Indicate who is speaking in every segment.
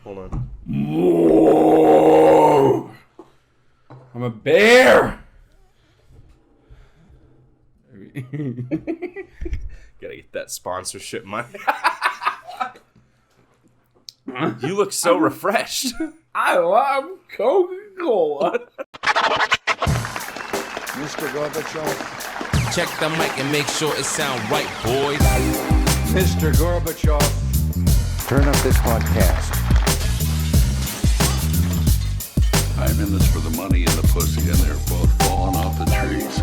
Speaker 1: Hold on.
Speaker 2: Whoa! I'm a bear!
Speaker 1: Gotta get that sponsorship money. You look so refreshed.
Speaker 2: I love Coca-Cola.
Speaker 3: Mr. Gorbachev.
Speaker 4: Check the mic and make sure it sound right, boys.
Speaker 3: Mr. Gorbachev.
Speaker 5: Turn up this podcast.
Speaker 6: I'm in this for the money and the pussy, and they're both falling off the trees.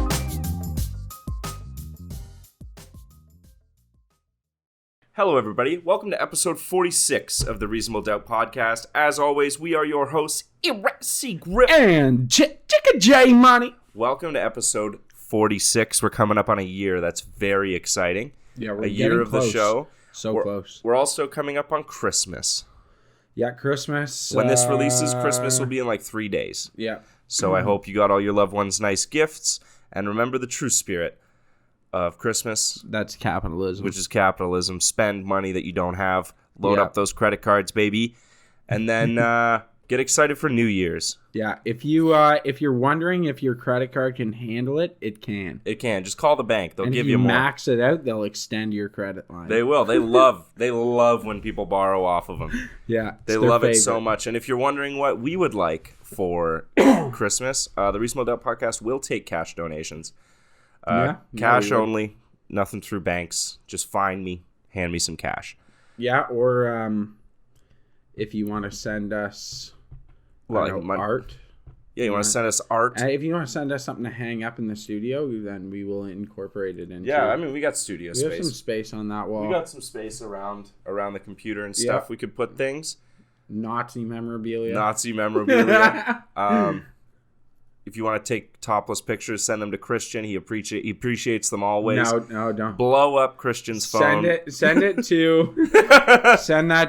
Speaker 1: Hello, everybody. Welcome to episode 46 of the Reasonable Doubt podcast. As always, we are your hosts, Irassi Grip
Speaker 2: And Chicka J Money.
Speaker 1: Welcome to episode 46. We're coming up on a year. That's very exciting.
Speaker 2: Yeah, we're
Speaker 1: a year of
Speaker 2: close.
Speaker 1: the show.
Speaker 2: So close.
Speaker 1: We're also coming up on Christmas.
Speaker 2: Yeah, Christmas.
Speaker 1: When this releases, Christmas will be in like 3 days.
Speaker 2: Yeah.
Speaker 1: So I hope you got all your loved ones nice gifts. And remember the true spirit of Christmas.
Speaker 2: That's capitalism.
Speaker 1: Which is capitalism. Spend money that you don't have. Load up those credit cards, baby. And then get excited for New Year's.
Speaker 2: Yeah, if you're wondering if your credit card can handle it, it can.
Speaker 1: It can. Just call the bank. They'll
Speaker 2: and
Speaker 1: give
Speaker 2: if
Speaker 1: you more.
Speaker 2: max it out, they'll extend your credit line.
Speaker 1: They will. They love when people borrow off of them.
Speaker 2: Yeah.
Speaker 1: They love it so much. And if you're wondering what we would like for Christmas, the Reasonable Doubt podcast will take cash donations. Cash only. Nothing through banks. Just find me. Hand me some cash.
Speaker 2: Yeah, or if you want to send us art.
Speaker 1: Yeah, you want to send us art?
Speaker 2: If you want to send us something to hang up in the studio, then we will incorporate it into.
Speaker 1: Yeah, I mean, we got studio space.
Speaker 2: We have some space on that wall.
Speaker 1: We got some space around the computer and stuff.
Speaker 2: Yeah.
Speaker 1: We could put things.
Speaker 2: Nazi memorabilia.
Speaker 1: If you want to take topless pictures, send them to Christian. He appreciates them always.
Speaker 2: No, don't.
Speaker 1: Blow up Christian's phone.
Speaker 2: Send that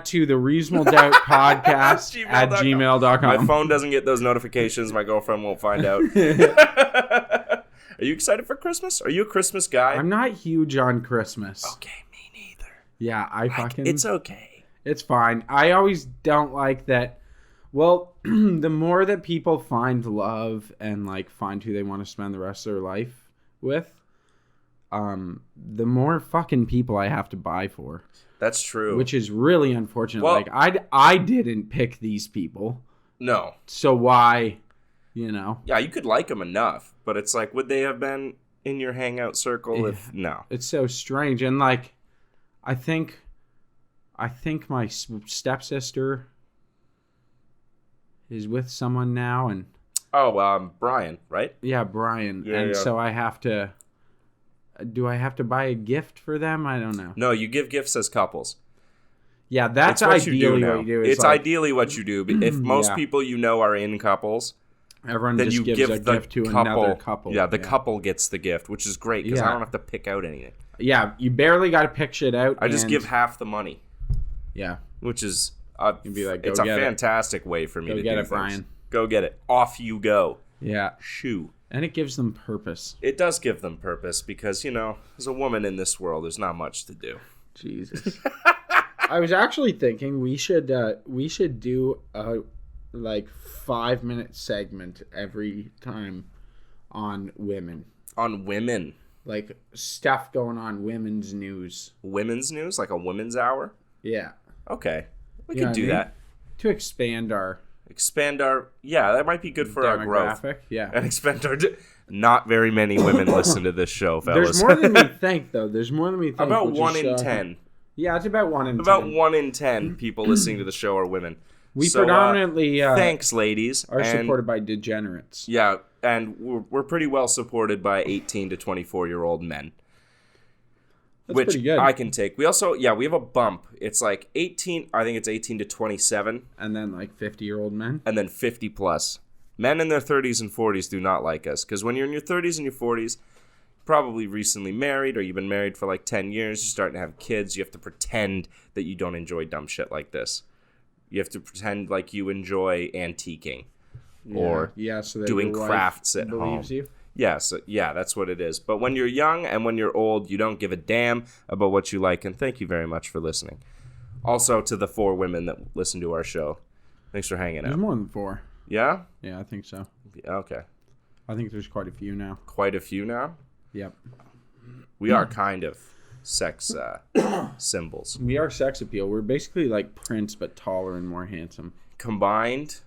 Speaker 2: to the Reasonable Doubt podcast at gmail.com.
Speaker 1: My phone doesn't get those notifications. My girlfriend won't find out. Are you excited for Christmas? Are you a Christmas guy?
Speaker 2: I'm not huge on Christmas.
Speaker 1: Okay, me neither.
Speaker 2: Yeah,
Speaker 1: It's okay.
Speaker 2: It's fine. I always don't like that. Well, the more that people find love and like find who they want to spend the rest of their life with, the more fucking people I have to buy for.
Speaker 1: That's true.
Speaker 2: Which is really unfortunate.
Speaker 1: Well,
Speaker 2: like I didn't pick these people.
Speaker 1: No.
Speaker 2: So why, Yeah,
Speaker 1: you could like them enough, but it's like, would they have been in your hangout circle if no?
Speaker 2: It's so strange, and like, I think my stepsister is with someone now, and
Speaker 1: Brian, right?
Speaker 2: Yeah, Brian.
Speaker 1: Yeah.
Speaker 2: So I have to. Do I have to buy a gift for them? I don't know.
Speaker 1: No, you give gifts as couples.
Speaker 2: Yeah, that's ideally what you do.
Speaker 1: It's ideally what you do. If most people you know are in couples,
Speaker 2: everyone
Speaker 1: then
Speaker 2: just
Speaker 1: you
Speaker 2: gives
Speaker 1: give
Speaker 2: a
Speaker 1: the
Speaker 2: gift to
Speaker 1: couple,
Speaker 2: another couple.
Speaker 1: Yeah, the couple gets the gift, which is great because I don't have to pick out anything.
Speaker 2: Yeah, you barely got to pick shit out.
Speaker 1: I just give half the money.
Speaker 2: Yeah,
Speaker 1: which is
Speaker 2: you'd be like,
Speaker 1: it's a fantastic way for me to
Speaker 2: get
Speaker 1: do
Speaker 2: it,
Speaker 1: things.
Speaker 2: Brian.
Speaker 1: Go get it. Off you go.
Speaker 2: Yeah.
Speaker 1: Shoo.
Speaker 2: And it gives them purpose.
Speaker 1: It does give them purpose because, as a woman in this world, there's not much to do.
Speaker 2: Jesus. I was actually thinking we should do a 5-minute segment every time on women.
Speaker 1: On women?
Speaker 2: Like stuff going on women's news.
Speaker 1: Women's news? Like a women's hour?
Speaker 2: Yeah.
Speaker 1: Okay. We could do that.
Speaker 2: To expand our...
Speaker 1: Yeah, that might be good for our growth.
Speaker 2: Yeah.
Speaker 1: And expand our... Not very many women listen to this show, fellas.
Speaker 2: There's more than we think, though.
Speaker 1: About 1 in 10.
Speaker 2: Yeah, it's about 1 in 10.
Speaker 1: About 1 in 10 people listening to the show are women.
Speaker 2: We predominantly...
Speaker 1: thanks, ladies.
Speaker 2: Are supported by degenerates.
Speaker 1: Yeah, and we're pretty well supported by 18 to 24-year-old men.
Speaker 2: That's
Speaker 1: which
Speaker 2: pretty good.
Speaker 1: I can take. We also, we have a bump. It's like 18, I think it's 18 to 27.
Speaker 2: And then 50-year-old men.
Speaker 1: And then 50 plus. Men in their 30s and 40s do not like us. Because when you're in your 30s and your 40s, probably recently married or you've been married for 10 years, you're starting to have kids, you have to pretend that you don't enjoy dumb shit like this. You have to pretend like you enjoy antiquing. Or
Speaker 2: so that
Speaker 1: doing
Speaker 2: your
Speaker 1: crafts
Speaker 2: wife
Speaker 1: at home.
Speaker 2: believes you.
Speaker 1: Yeah, that's what it is. But when you're young and when you're old, you don't give a damn about what you like. And thank you very much for listening. Also, to the 4 women that listen to our show, thanks for hanging
Speaker 2: There's
Speaker 1: out.
Speaker 2: more than 4.
Speaker 1: Yeah?
Speaker 2: Yeah, I think so.
Speaker 1: Okay.
Speaker 2: I think there's quite a few now.
Speaker 1: Quite a few now?
Speaker 2: Yep.
Speaker 1: We are kind of sex symbols.
Speaker 2: We are sex appeal. We're basically like Prince, but taller and more handsome.
Speaker 1: Combined,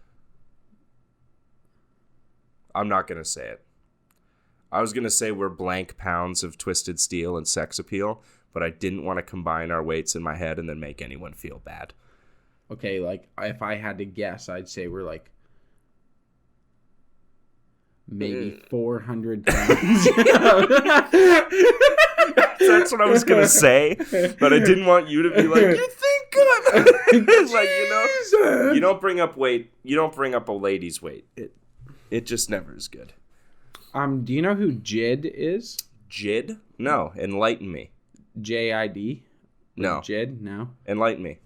Speaker 1: I'm not going to say it. I was going to say we're blank pounds of twisted steel and sex appeal, but I didn't want to combine our weights in my head and then make anyone feel bad.
Speaker 2: Okay, like, if I had to guess, I'd say we're like maybe 400 pounds.
Speaker 1: That's what I was going to say, but I didn't want you to be like, you think good? Like, you don't bring up weight. You don't bring up a lady's weight. It just never is good.
Speaker 2: Do you know who Jid is?
Speaker 1: Jid? No. Enlighten me.
Speaker 2: J-I-D?
Speaker 1: No.
Speaker 2: Jid? No.
Speaker 1: Enlighten me.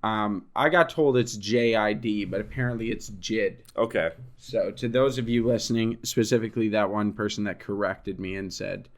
Speaker 2: I got told it's J-I-D, but apparently it's Jid.
Speaker 1: Okay.
Speaker 2: So to those of you listening, specifically that one person that corrected me and said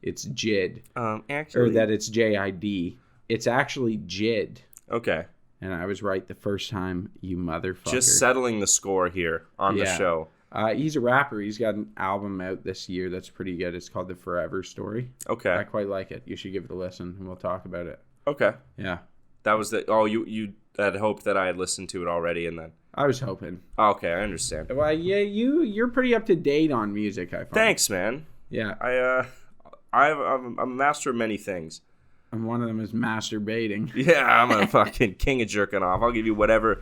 Speaker 2: it's Jid,
Speaker 1: actually,
Speaker 2: or that it's J-I-D, it's actually Jid.
Speaker 1: Okay.
Speaker 2: And I was right the first time, you motherfucker.
Speaker 1: Just settling the score here on the show.
Speaker 2: He's a rapper. He's got an album out this year that's pretty good. It's called The Forever Story.
Speaker 1: Okay.
Speaker 2: I quite like it. You should give it a listen, and we'll talk about it.
Speaker 1: Okay.
Speaker 2: Yeah.
Speaker 1: That was the... Oh, you had hoped that I had listened to it already, and then...
Speaker 2: I was hoping.
Speaker 1: Okay, I understand.
Speaker 2: Well, yeah, you're pretty up to date on music, I find.
Speaker 1: Thanks, man.
Speaker 2: Yeah.
Speaker 1: I'm a master of many things.
Speaker 2: And one of them is masturbating.
Speaker 1: Yeah, I'm a fucking king of jerking off. I'll give you whatever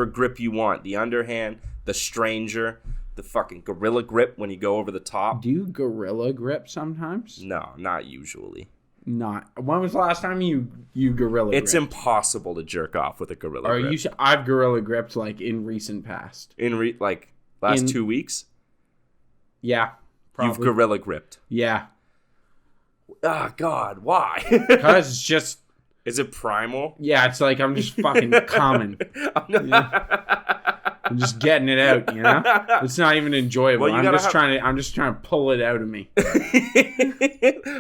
Speaker 1: grip you want. The underhand, the stranger, the fucking gorilla grip when you go over the top.
Speaker 2: Do you gorilla grip sometimes?
Speaker 1: No, not usually.
Speaker 2: Not. When was the last time you gorilla gripped?
Speaker 1: It's impossible to jerk off with a gorilla
Speaker 2: Or
Speaker 1: grip.
Speaker 2: I've gorilla gripped like in recent past.
Speaker 1: In last 2 weeks?
Speaker 2: Yeah. Probably.
Speaker 1: You've gorilla gripped.
Speaker 2: Yeah.
Speaker 1: Ah, God, why?
Speaker 2: Because it's just...
Speaker 1: Is it primal?
Speaker 2: Yeah, it's like I'm just fucking coming. I'm just getting it out, you know? It's not even enjoyable.
Speaker 1: Well,
Speaker 2: I'm just trying to pull it out of me.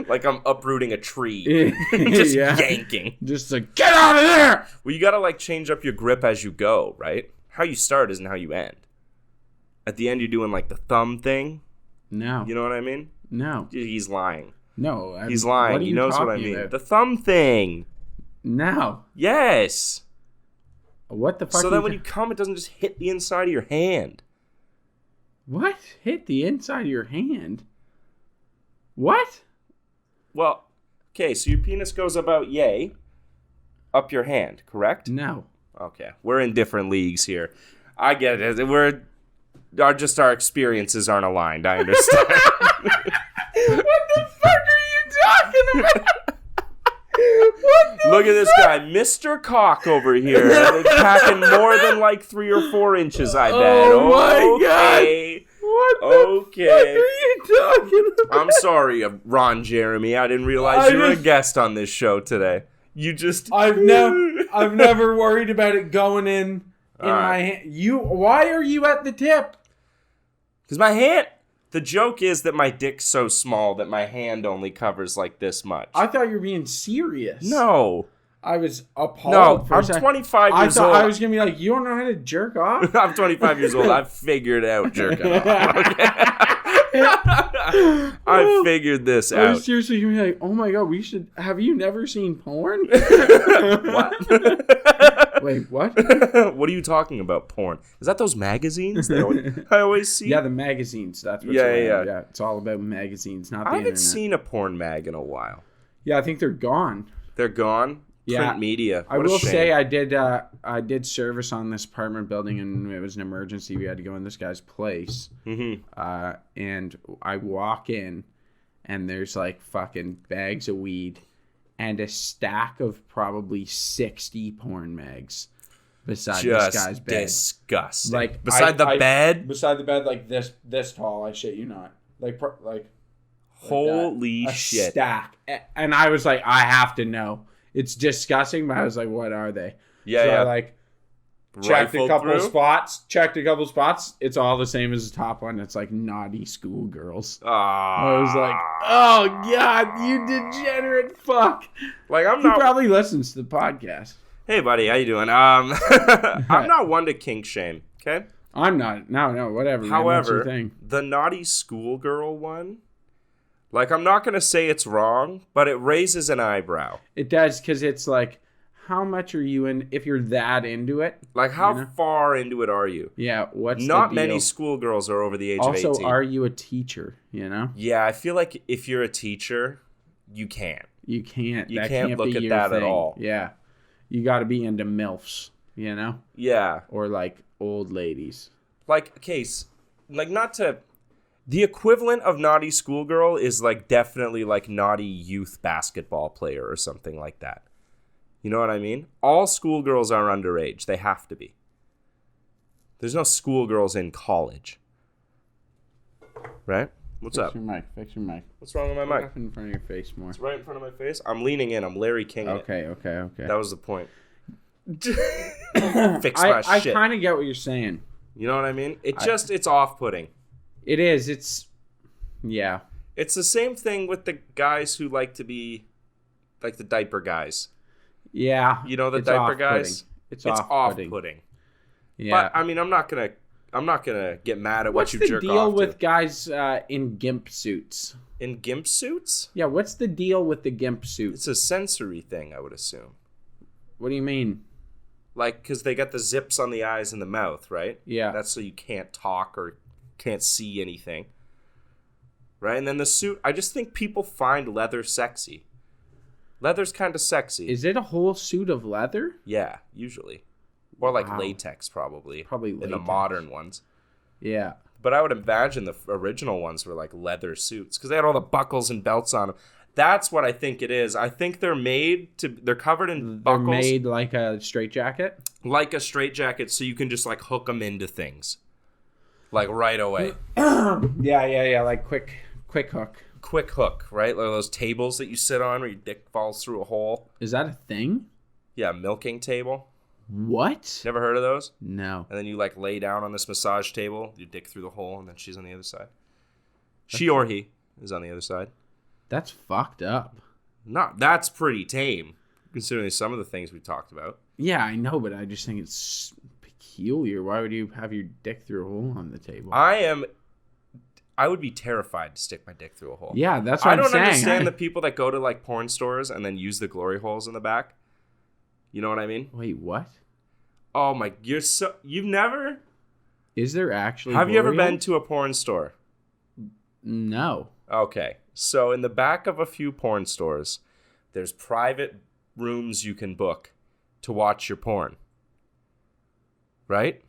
Speaker 1: Like I'm uprooting a tree. Just yanking.
Speaker 2: Just like, get out of there!
Speaker 1: Well, you gotta like change up your grip as you go, right? How you start isn't how you end. At the end, you're doing like the thumb thing.
Speaker 2: No.
Speaker 1: You know what I mean?
Speaker 2: No.
Speaker 1: He's lying.
Speaker 2: No.
Speaker 1: He's lying. He knows what I mean. About? The thumb thing.
Speaker 2: No.
Speaker 1: Yes.
Speaker 2: What the fuck?
Speaker 1: So that when you come, it doesn't just hit the inside of your hand.
Speaker 2: What? Hit the inside of your hand? What?
Speaker 1: Well, okay, so your penis goes about yay up your hand, correct?
Speaker 2: No.
Speaker 1: Okay, we're in different leagues here. I get it. Our experiences aren't aligned. I understand.
Speaker 2: What the fuck are you talking about?
Speaker 1: Look at this guy, Mr. Cock over here, packing more than like 3 or 4 inches, I bet.
Speaker 2: Oh my God. What the fuck are you talking about?
Speaker 1: I'm sorry, Ron Jeremy. I didn't realize you were a guest on this show today.
Speaker 2: I've never worried about it going in my hand. Why are you at the tip?
Speaker 1: Because my hand... The joke is that my dick's so small that my hand only covers like this much.
Speaker 2: I thought you were being serious.
Speaker 1: No.
Speaker 2: I was appalled.
Speaker 1: No, I'm 25 years old.
Speaker 2: I was going to be like, you don't know how to jerk off?
Speaker 1: I'm 25 years old. I've figured out jerking off. Okay? I figured this out.
Speaker 2: I was seriously going to be like, oh my God, have you never seen porn?
Speaker 1: What?
Speaker 2: Wait, what?
Speaker 1: What are you talking about, porn? Is that those magazines that I always see?
Speaker 2: Yeah, the magazines. That's what
Speaker 1: yeah.
Speaker 2: It's all about magazines, not the
Speaker 1: I
Speaker 2: internet.
Speaker 1: haven't seen a porn mag in a while.
Speaker 2: Yeah, I think they're gone.
Speaker 1: They're gone?
Speaker 2: Yeah.
Speaker 1: Print media.
Speaker 2: I will say I did service on this apartment building, and it was an emergency. We had to go in this guy's place. Mm-hmm. And I walk in, and there's like fucking bags of weed and a stack of probably 60 porn mags beside this guy's bed.
Speaker 1: Disgusting.
Speaker 2: Like
Speaker 1: beside the bed?
Speaker 2: Beside the bed, like this tall. I shit you not. Like
Speaker 1: holy
Speaker 2: a
Speaker 1: shit.
Speaker 2: Stack. And I was like, I have to know. It's disgusting, but I was like, what are they?
Speaker 1: Yeah,
Speaker 2: so
Speaker 1: yeah.
Speaker 2: I like checked a couple spots. It's all the same as the top one. It's like naughty schoolgirls. I was like, oh God, you degenerate fuck.
Speaker 1: Like
Speaker 2: He probably listens to the podcast.
Speaker 1: Hey, buddy, how you doing? I'm not one to kink shame, okay?
Speaker 2: I'm not. No, whatever. Man,
Speaker 1: However,
Speaker 2: what's your thing?
Speaker 1: the naughty schoolgirl one, like, I'm not going to say it's wrong, but it raises an eyebrow.
Speaker 2: It does, because it's like, how much are you in, if you're that into it?
Speaker 1: Like, how far into it are you?
Speaker 2: Yeah, what's
Speaker 1: Not
Speaker 2: the deal?
Speaker 1: many schoolgirls are over the age of
Speaker 2: Also,
Speaker 1: 18.
Speaker 2: are you a teacher, you know?
Speaker 1: Yeah, I feel like if you're a teacher, you can't.
Speaker 2: You can't.
Speaker 1: You
Speaker 2: that
Speaker 1: can't look
Speaker 2: be
Speaker 1: at
Speaker 2: your
Speaker 1: that at
Speaker 2: thing.
Speaker 1: all.
Speaker 2: Yeah. You got to be into MILFs, you know?
Speaker 1: Yeah.
Speaker 2: Or, like, old ladies.
Speaker 1: Like, case, like, not to... The equivalent of naughty schoolgirl is, like, definitely, like, naughty youth basketball player or something like that. You know what I mean? All schoolgirls are underage. They have to be. There's no schoolgirls in college. Right? What's up?
Speaker 2: Fix your mic.
Speaker 1: What's wrong with my
Speaker 2: Put it
Speaker 1: mic?
Speaker 2: up in front of your face more.
Speaker 1: It's right in front of my face. I'm leaning in. I'm Larry King.
Speaker 2: Okay.
Speaker 1: That was the point. Fix my
Speaker 2: I
Speaker 1: shit.
Speaker 2: kind of get what you're saying.
Speaker 1: You know what I mean? It's off-putting.
Speaker 2: It is. It's... Yeah.
Speaker 1: It's the same thing with the guys who like to be, like, the diaper guys.
Speaker 2: Yeah.
Speaker 1: You know, the
Speaker 2: it's
Speaker 1: diaper
Speaker 2: off-putting.
Speaker 1: guys?
Speaker 2: It's
Speaker 1: off-putting.
Speaker 2: Yeah.
Speaker 1: But, I mean, I'm not gonna get mad at
Speaker 2: What's
Speaker 1: what you
Speaker 2: the
Speaker 1: jerk
Speaker 2: deal
Speaker 1: off
Speaker 2: with
Speaker 1: to.
Speaker 2: guys in gimp suits?
Speaker 1: In gimp suits?
Speaker 2: Yeah, what's the deal with the gimp suits?
Speaker 1: It's a sensory thing, I would assume.
Speaker 2: What do you mean?
Speaker 1: Like, because they got the zips on the eyes and the mouth, right?
Speaker 2: Yeah.
Speaker 1: That's so you can't talk or can't see anything. Right? And then the suit, I just think people find leather sexy. Leather's kind of sexy.
Speaker 2: Is it a whole suit of leather?
Speaker 1: Yeah, usually. Or like
Speaker 2: Wow.
Speaker 1: latex, probably.
Speaker 2: Probably
Speaker 1: In the
Speaker 2: latex.
Speaker 1: modern ones.
Speaker 2: Yeah.
Speaker 1: But I would imagine the original ones were like leather suits because they had all the buckles and belts on them. That's what I think it is. I think they're covered in buckles.
Speaker 2: They're made like a straitjacket?
Speaker 1: Like a straitjacket, so you can just like hook them into things. Like right away.
Speaker 2: Yeah. Like quick hook.
Speaker 1: Quick hook, right? Like those tables that you sit on where your dick falls through a hole.
Speaker 2: Is that a thing?
Speaker 1: Yeah, milking table.
Speaker 2: What?
Speaker 1: Never heard of those?
Speaker 2: No.
Speaker 1: And then you like lay down on this massage table, your dick through the hole, and then she's on the other side. She or he is on the other side.
Speaker 2: That's fucked up.
Speaker 1: That's pretty tame, considering some of the things we talked about.
Speaker 2: Yeah, I know, but I just think it's peculiar. Why would you have your dick through a hole on the table?
Speaker 1: I would be terrified to stick my dick through a hole.
Speaker 2: Yeah, that's what
Speaker 1: I don't
Speaker 2: I'm saying.
Speaker 1: understand the people that go to like porn stores and then use the glory holes in the back. You know what I mean?
Speaker 2: Wait, what?
Speaker 1: Oh my, you've never?
Speaker 2: Is there actually?
Speaker 1: Have you ever
Speaker 2: glory
Speaker 1: been to a porn store?
Speaker 2: No.
Speaker 1: Okay, so in the back of a few porn stores, there's private rooms you can book to watch your porn. Right?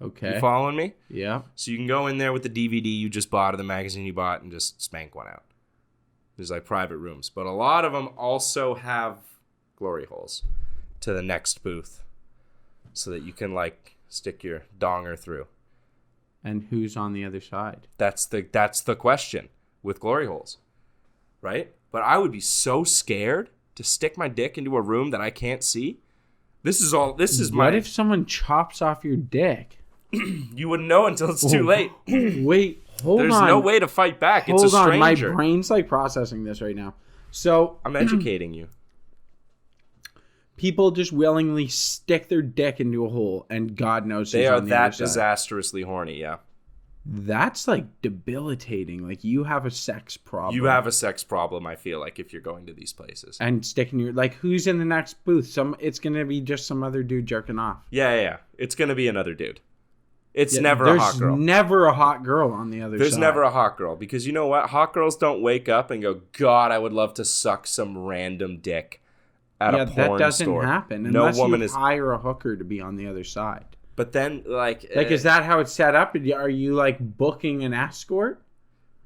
Speaker 2: Okay.
Speaker 1: You following me?
Speaker 2: Yeah.
Speaker 1: So you can go in there with the DVD you just bought or the magazine you bought and just spank one out. There's like private rooms. But a lot of them also have glory holes to the next booth so that you can like stick your donger through.
Speaker 2: And who's on the other side?
Speaker 1: That's the question with glory holes. Right? But I would be so scared to stick my dick into a room that I can't see.
Speaker 2: What if someone chops off your dick?
Speaker 1: You wouldn't know until it's too late.
Speaker 2: Wait, hold on.
Speaker 1: There's no way to fight back.
Speaker 2: Hold
Speaker 1: it's a
Speaker 2: on,
Speaker 1: stranger.
Speaker 2: my brain's like processing this right now. So
Speaker 1: I'm educating you.
Speaker 2: people just willingly stick their dick into a hole, and God knows
Speaker 1: They
Speaker 2: who's
Speaker 1: are
Speaker 2: on the
Speaker 1: that
Speaker 2: other side.
Speaker 1: disastrously horny, yeah.
Speaker 2: That's like debilitating. Like you have a sex problem.
Speaker 1: You have a sex problem, I feel like, if you're going to these places.
Speaker 2: and sticking your like who's in the next booth? It's gonna be just some other dude jerking off.
Speaker 1: Yeah. It's going to be another dude. It's never a hot girl.
Speaker 2: There's never a hot girl on the other side.
Speaker 1: There's never a hot girl because you know what? Hot girls don't wake up and go, God, I would love to suck some random dick at a porn store.
Speaker 2: that doesn't happen
Speaker 1: No
Speaker 2: unless
Speaker 1: woman
Speaker 2: you
Speaker 1: is.
Speaker 2: hire a hooker to be on the other side.
Speaker 1: But then, like
Speaker 2: Is that how it's set up? Are you like booking an escort?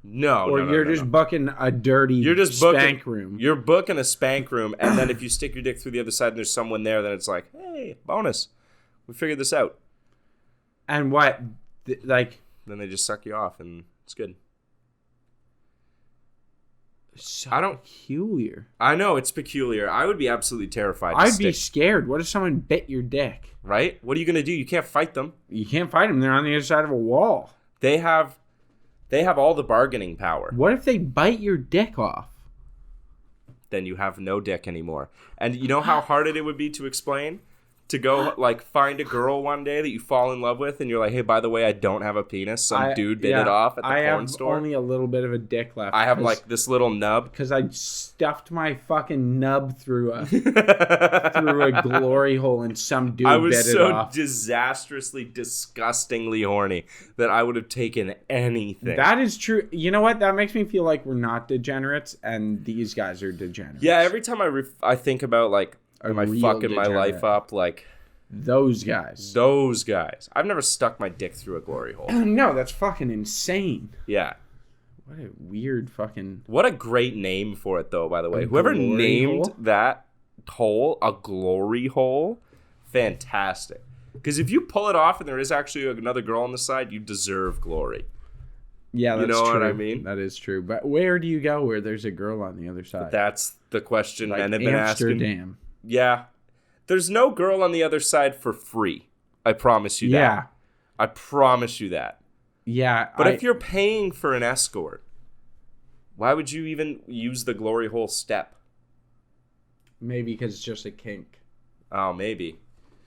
Speaker 1: No,
Speaker 2: Or
Speaker 1: no,
Speaker 2: you're
Speaker 1: no,
Speaker 2: just
Speaker 1: no.
Speaker 2: booking a dirty
Speaker 1: You're just
Speaker 2: spank
Speaker 1: booking,
Speaker 2: room.
Speaker 1: You're booking a spank room, and then if you stick your dick through the other side and there's someone there, then it's like, hey, bonus. We figured this out.
Speaker 2: And what?
Speaker 1: Then they just suck you off, and it's good.
Speaker 2: So
Speaker 1: I don't-
Speaker 2: peculiar.
Speaker 1: I know, it's peculiar. I would be absolutely terrified to
Speaker 2: I'd be
Speaker 1: stick,
Speaker 2: scared. What if someone bit your dick?
Speaker 1: right? What are you going to do? You can't fight them.
Speaker 2: You can't fight them. They're on the other side of a wall.
Speaker 1: They have all the bargaining power.
Speaker 2: What if they bite your dick off?
Speaker 1: then you have no dick anymore. And you know how hard it would be to explain? To go, like, find a girl one day that you fall in love with, and you're like, hey, by the way, I don't have a penis. Some dude bit it off at the porn store.
Speaker 2: I have only a little bit of a dick left.
Speaker 1: I have, like, this little nub.
Speaker 2: Because I stuffed my fucking nub through a glory hole, and some dude bit it off.
Speaker 1: I was so disastrously, disgustingly horny that I would have taken anything.
Speaker 2: That is true. You know what? That makes me feel like we're not degenerates, and these guys are degenerates.
Speaker 1: Yeah, every time I think about, like, am I fucking my life up? Like,
Speaker 2: those guys.
Speaker 1: I've never stuck my dick through a glory hole.
Speaker 2: No, that's fucking insane.
Speaker 1: Yeah.
Speaker 2: What a weird fucking...
Speaker 1: What a great name for it, though, by the way. Whoever named that hole a glory hole, fantastic. Because if you pull it off and there is actually another girl on the side, you deserve glory.
Speaker 2: Yeah, that's true.
Speaker 1: You know what I mean?
Speaker 2: That is true. But where do you go where there's a girl on the other side?
Speaker 1: But that's the question
Speaker 2: like
Speaker 1: men have been asking.
Speaker 2: Amsterdam.
Speaker 1: Yeah. There's no girl on the other side for free. I promise you that.
Speaker 2: Yeah.
Speaker 1: I promise you that.
Speaker 2: Yeah.
Speaker 1: But if you're paying for an escort, why would you even use the glory hole step?
Speaker 2: Maybe because it's just a kink.
Speaker 1: Oh, maybe.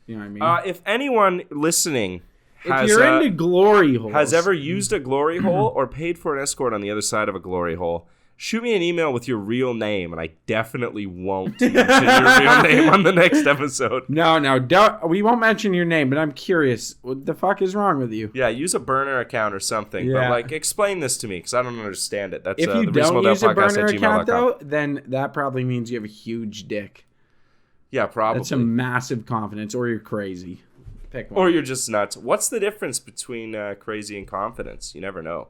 Speaker 2: You know what I mean?
Speaker 1: If anyone listening
Speaker 2: if you're into glory holes,
Speaker 1: has ever used a glory hole or paid for an escort on the other side of a glory hole, shoot me an email with your real name, and I definitely won't mention your real name on the next episode.
Speaker 2: No, we won't mention your name, but I'm curious. What the fuck is wrong with you?
Speaker 1: Yeah, use a burner account or something.
Speaker 2: Yeah.
Speaker 1: But, like, explain this to me, because I don't understand it. That's
Speaker 2: if you
Speaker 1: the
Speaker 2: don't use a burner account,
Speaker 1: gmail.com.
Speaker 2: though, then that probably means you have a huge dick.
Speaker 1: Yeah, probably.
Speaker 2: That's a massive confidence, or you're crazy. Pick one.
Speaker 1: Or you're just nuts. What's the difference between crazy and confidence? You never know.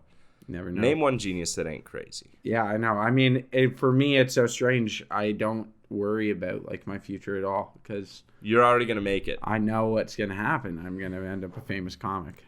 Speaker 2: Never know.
Speaker 1: Name one genius that ain't crazy.
Speaker 2: Yeah, I know. I mean, for me, it's so strange. I don't worry about like my future at all because
Speaker 1: you're already gonna make it.
Speaker 2: I know what's gonna happen. I'm gonna end up a famous comic.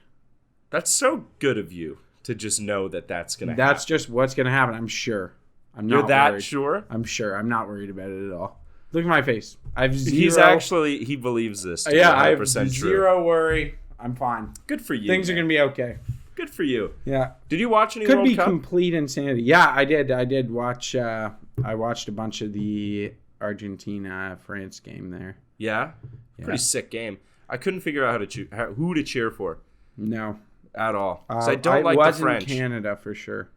Speaker 1: That's so good of you to just know that that's gonna happen.
Speaker 2: That's just what's gonna happen. I'm sure. I'm not.
Speaker 1: You're that
Speaker 2: worried.
Speaker 1: sure?
Speaker 2: I'm sure. I'm not worried about it at all. Look at my face. I've zero.
Speaker 1: He believes this.
Speaker 2: Yeah, I have
Speaker 1: 100%
Speaker 2: zero worry. I'm fine.
Speaker 1: Good for you.
Speaker 2: Things are gonna be okay.
Speaker 1: Good for you.
Speaker 2: Yeah.
Speaker 1: Did you watch any
Speaker 2: Could
Speaker 1: World
Speaker 2: be
Speaker 1: Cup?
Speaker 2: complete insanity. Yeah, I did. I did watch. I watched a bunch of the Argentina-France game there.
Speaker 1: Yeah? Pretty sick game. I couldn't figure out who to cheer for.
Speaker 2: No.
Speaker 1: At all. Because I don't like the French.
Speaker 2: Canada for sure.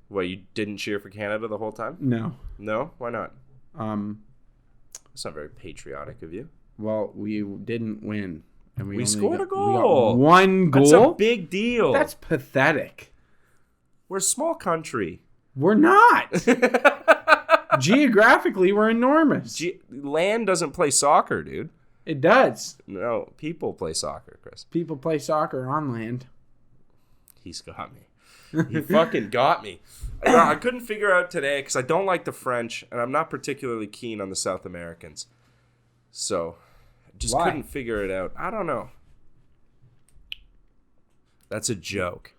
Speaker 1: What, you didn't cheer for Canada the whole time?
Speaker 2: No.
Speaker 1: No? Why not? That's not very patriotic of you.
Speaker 2: Well, we didn't win. And
Speaker 1: we scored a goal.
Speaker 2: We got one goal?
Speaker 1: That's a big deal.
Speaker 2: That's pathetic.
Speaker 1: We're a small country.
Speaker 2: We're not. Geographically, we're enormous.
Speaker 1: Land doesn't play soccer, dude.
Speaker 2: It does.
Speaker 1: No, people play soccer, Chris.
Speaker 2: People play soccer on land.
Speaker 1: He's got me. He fucking got me. I couldn't figure out today because I don't like the French, and I'm not particularly keen on the South Americans. So, just
Speaker 2: Why?
Speaker 1: couldn't figure it out. I don't know. That's a joke.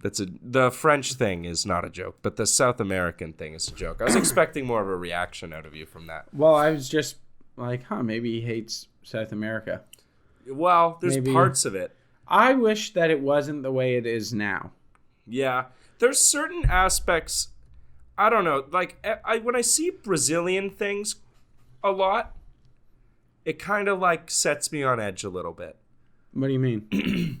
Speaker 1: The French thing is not a joke, but the South American thing is a joke. I was expecting more of a reaction out of you from that.
Speaker 2: Well, I was just like, maybe he hates South America.
Speaker 1: Well, there's parts of it.
Speaker 2: I wish that it wasn't the way it is now.
Speaker 1: Yeah. There's certain aspects, I don't know, like when I see Brazilian things a lot, it kind of like sets me on edge a little bit.
Speaker 2: What do you mean?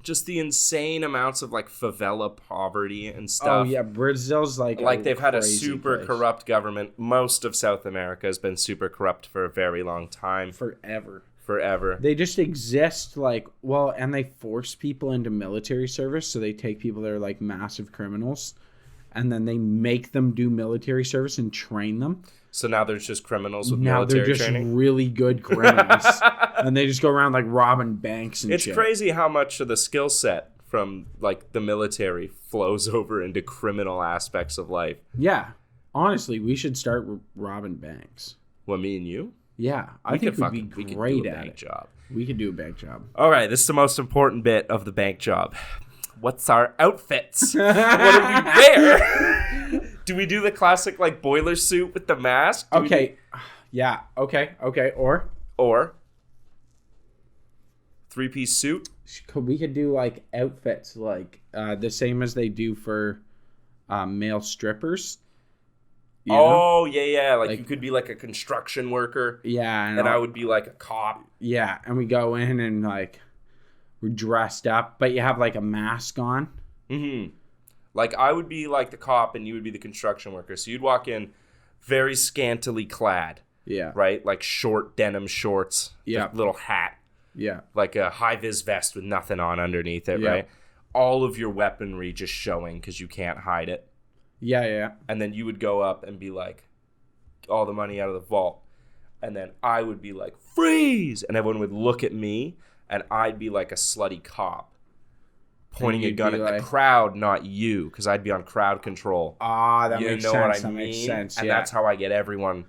Speaker 1: Just the insane amounts of like favela poverty and stuff.
Speaker 2: Oh yeah, Brazil's like
Speaker 1: they've had a super
Speaker 2: place.
Speaker 1: corrupt government. Most of South America has been super corrupt for a very long time. Forever.
Speaker 2: They just exist and they force people into military service. So they take people that are like massive criminals and then they make them do military service and train them.
Speaker 1: So now there's just criminals with military training?
Speaker 2: Now they're just really good criminals. And they just go around like robbing banks and
Speaker 1: shit. It's crazy how much of the skill set from like the military flows over into criminal aspects of life.
Speaker 2: Yeah. Honestly, we should start robbing banks.
Speaker 1: What, me and you?
Speaker 2: Yeah, I think we'd be great at it.
Speaker 1: Job.
Speaker 2: We could do a bank job.
Speaker 1: All right, this is the most important bit of the bank job. What's our outfits? What do we wear? Do we do the classic like boiler suit with the mask?
Speaker 2: Okay. Yeah. Okay. Or
Speaker 1: three-piece suit?
Speaker 2: We could do like outfits like the same as they do for male strippers. You know?
Speaker 1: Oh, yeah. Like you could be like a construction worker.
Speaker 2: Yeah.
Speaker 1: And I would be like a cop.
Speaker 2: Yeah. And we go in and like we're dressed up, but you have like a mask on.
Speaker 1: Mm-hmm. Like I would be like the cop and you would be the construction worker. So you'd walk in very scantily clad.
Speaker 2: Yeah.
Speaker 1: Right? Like short denim shorts.
Speaker 2: Yeah.
Speaker 1: Little hat.
Speaker 2: Yeah.
Speaker 1: Like a high-vis vest with nothing on underneath it,
Speaker 2: Yeah.
Speaker 1: right? All of your weaponry just showing because you can't hide it.
Speaker 2: Yeah.
Speaker 1: And then you would go up and be like, all the money out of the vault. And then I would be like, freeze! And everyone would look at me, and I'd be like a slutty cop pointing a gun at the crowd, not you, because I'd be on crowd control.
Speaker 2: Ah, that
Speaker 1: you
Speaker 2: makes
Speaker 1: know
Speaker 2: sense.
Speaker 1: what I
Speaker 2: that
Speaker 1: mean?
Speaker 2: makes sense.
Speaker 1: And
Speaker 2: yeah.
Speaker 1: that's how I get everyone.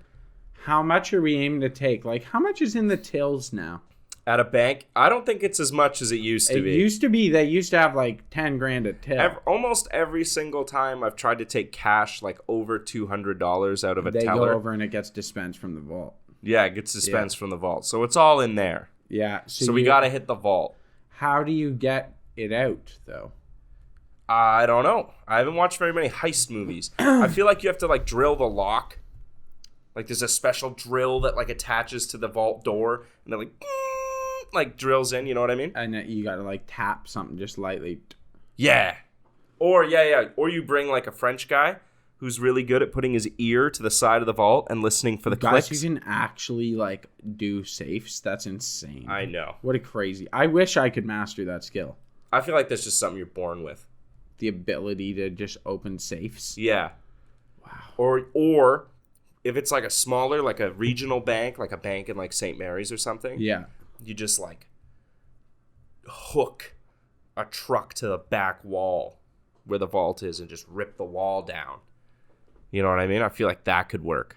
Speaker 2: How much are we aiming to take? Like, how much is in the tills now?
Speaker 1: At a bank, I don't think it's as much as it used to be.
Speaker 2: It used to be, they used to have like 10 grand a till.
Speaker 1: Almost every single time I've tried to take cash like over $200 out of a
Speaker 2: they
Speaker 1: teller.
Speaker 2: go over and it gets dispensed from the vault.
Speaker 1: Yeah, it gets dispensed from the vault. So it's all in there.
Speaker 2: Yeah.
Speaker 1: So we got to hit the vault.
Speaker 2: How do you get it out, though?
Speaker 1: I don't know. I haven't watched very many heist movies. I feel like you have to like drill the lock. Like there's a special drill that like attaches to the vault door and then like drills in, you know what I mean?
Speaker 2: And you got to like tap something just lightly.
Speaker 1: Yeah. Or or you bring like a French guy who's really good at putting his ear to the side of the vault and listening for the
Speaker 2: Guys
Speaker 1: clicks.
Speaker 2: who can actually like do safes, that's insane.
Speaker 1: I know.
Speaker 2: What a crazy. I wish I could master that skill.
Speaker 1: I feel like that's just something you're born with.
Speaker 2: The ability to just open safes.
Speaker 1: Yeah.
Speaker 2: Wow.
Speaker 1: Or if it's like a smaller, like a regional bank, like a bank in like St. Mary's or something.
Speaker 2: Yeah.
Speaker 1: You just like hook a truck to the back wall where the vault is and just rip the wall down. You know what I mean? I feel like that could work.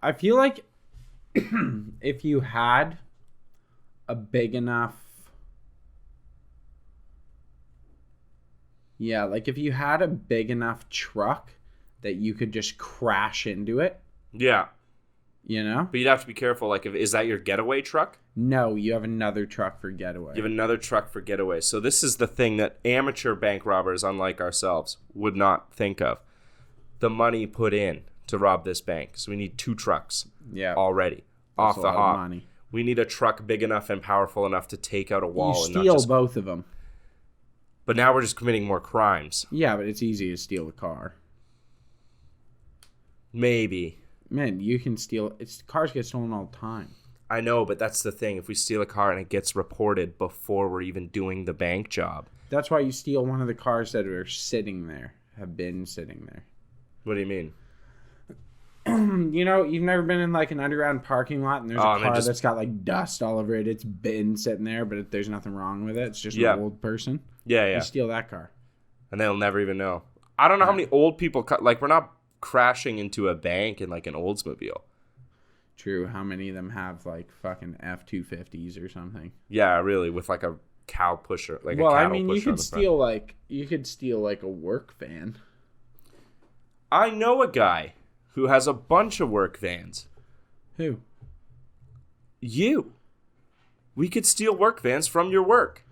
Speaker 2: I feel like if you had a big enough... Yeah, like if you had a big enough truck that you could just crash into it.
Speaker 1: Yeah.
Speaker 2: You know?
Speaker 1: But you'd have to be careful. Like, is that your getaway truck?
Speaker 2: No, you have another truck for getaway.
Speaker 1: You have another truck for getaway. So this is the thing that amateur bank robbers, unlike ourselves, would not think of. The money put in to rob this bank. So we need 2 trucks already.
Speaker 2: That's
Speaker 1: off the
Speaker 2: a lot of
Speaker 1: hop.
Speaker 2: money.
Speaker 1: We need a truck big enough and powerful enough to take out a wall.
Speaker 2: You
Speaker 1: and not
Speaker 2: steal
Speaker 1: just...
Speaker 2: both of them.
Speaker 1: But now we're just committing more crimes.
Speaker 2: Yeah, but it's easy to steal a car.
Speaker 1: Maybe.
Speaker 2: Man, you can steal... Cars get stolen all the time.
Speaker 1: I know, but that's the thing. If we steal a car and it gets reported before we're even doing the bank job.
Speaker 2: That's why you steal one of the cars that are sitting there. Have been sitting there.
Speaker 1: What do you mean?
Speaker 2: You know, you've never been in like an underground parking lot and there's a car that's got like dust all over it. It's been sitting there, but there's nothing wrong with it. It's just an old person.
Speaker 1: Yeah.
Speaker 2: You steal that car.
Speaker 1: And they'll never even know. I don't know how many old people... Like, we're not crashing into a bank in like an Oldsmobile.
Speaker 2: True. How many of them have like fucking F-250s or something?
Speaker 1: Yeah, really, with like a cow pusher. Like
Speaker 2: well,
Speaker 1: a
Speaker 2: I
Speaker 1: cattle
Speaker 2: mean, you
Speaker 1: pusher on
Speaker 2: could
Speaker 1: the front.
Speaker 2: steal a work van.
Speaker 1: I know a guy who has a bunch of work vans.
Speaker 2: Who?
Speaker 1: You. We could steal work vans from your work.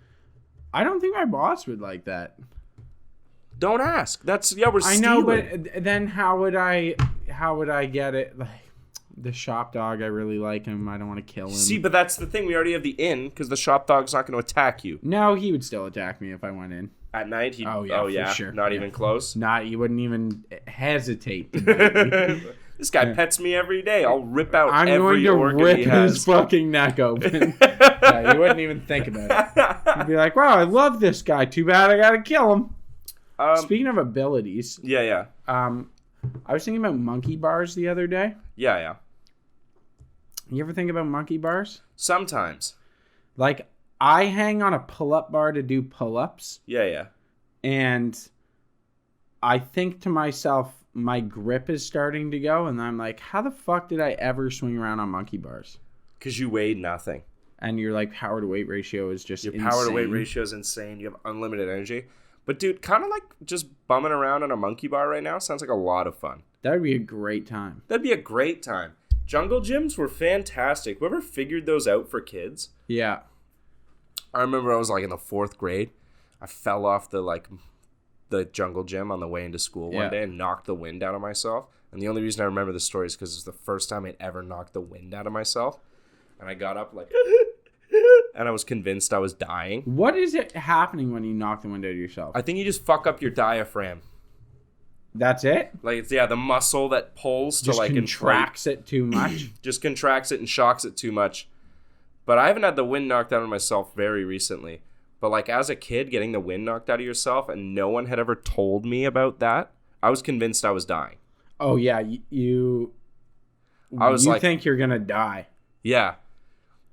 Speaker 2: I don't think my boss would like that.
Speaker 1: Don't ask. We're stealing.
Speaker 2: I know, but then how would I get it? Like, the shop dog, I really like him. I don't want to kill him.
Speaker 1: See, but that's the thing. We already have the inn because the shop dog's not going to attack you.
Speaker 2: No, he would still attack me if I went in.
Speaker 1: At night?
Speaker 2: For sure.
Speaker 1: Not even close?
Speaker 2: He wouldn't even hesitate to bite me.
Speaker 1: This guy pets me every day. I'll rip out
Speaker 2: I'm
Speaker 1: every
Speaker 2: going
Speaker 1: organ
Speaker 2: to rip
Speaker 1: he has.
Speaker 2: his fucking neck open. Yeah, he wouldn't even think about it. He'd be like, wow, I love this guy. Too bad I got to kill him. Speaking of abilities.
Speaker 1: Yeah.
Speaker 2: I was thinking about monkey bars the other day.
Speaker 1: Yeah.
Speaker 2: You ever think about monkey bars?
Speaker 1: Sometimes.
Speaker 2: Like, I hang on a pull-up bar to do pull-ups.
Speaker 1: Yeah.
Speaker 2: And I think to myself, my grip is starting to go. And I'm like, how the fuck did I ever swing around on monkey bars?
Speaker 1: Because you weighed nothing.
Speaker 2: And your like power to weight ratio is just
Speaker 1: Your
Speaker 2: insane.
Speaker 1: power to weight ratio is insane. You have unlimited energy. But dude, kind of like just bumming around on a monkey bar right now sounds like a lot of fun.
Speaker 2: That would be a great time.
Speaker 1: That'd be a great time. Jungle gyms were fantastic. Whoever figured those out for kids?
Speaker 2: Yeah.
Speaker 1: I remember I was like in the 4th grade. I fell off the like the jungle gym on the way into school one day and knocked the wind out of myself. And the only reason I remember the story is because it was the first time I'd ever knocked the wind out of myself. And I got up like, and I was convinced I was dying.
Speaker 2: What is it happening when you knock the wind out of yourself?
Speaker 1: I think you just fuck up your diaphragm.
Speaker 2: That's it?
Speaker 1: Like, it's, the muscle that pulls
Speaker 2: Just
Speaker 1: to like
Speaker 2: contracts it too much?
Speaker 1: just contracts it and shocks it too much. But I haven't had the wind knocked out of myself very recently. But like as a kid, getting the wind knocked out of yourself and no one had ever told me about that, I was convinced I was dying.
Speaker 2: Oh yeah, you think you're gonna die.
Speaker 1: Yeah.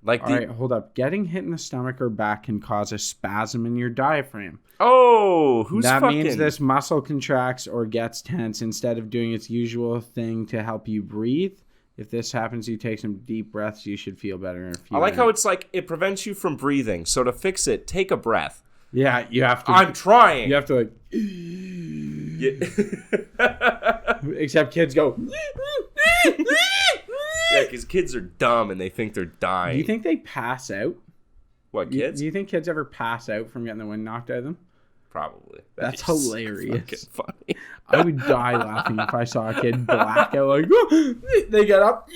Speaker 1: Like
Speaker 2: All right, hold up. Getting hit in the stomach or back can cause a spasm in your diaphragm.
Speaker 1: Oh,
Speaker 2: that means this muscle contracts or gets tense instead of doing its usual thing to help you breathe. If this happens, you take some deep breaths. You should feel better in a few minutes.
Speaker 1: How it's like it prevents you from breathing. So to fix it, take a breath.
Speaker 2: Yeah, you have to.
Speaker 1: I'm trying.
Speaker 2: You have to like. Except kids go.
Speaker 1: Yeah, because kids are dumb and they think they're dying.
Speaker 2: Do you think they pass out?
Speaker 1: What, kids?
Speaker 2: Do you think kids ever pass out from getting the wind knocked out of them?
Speaker 1: Probably.
Speaker 2: That's hilarious.
Speaker 1: Funny.
Speaker 2: I would die laughing if I saw a kid black out like, they get up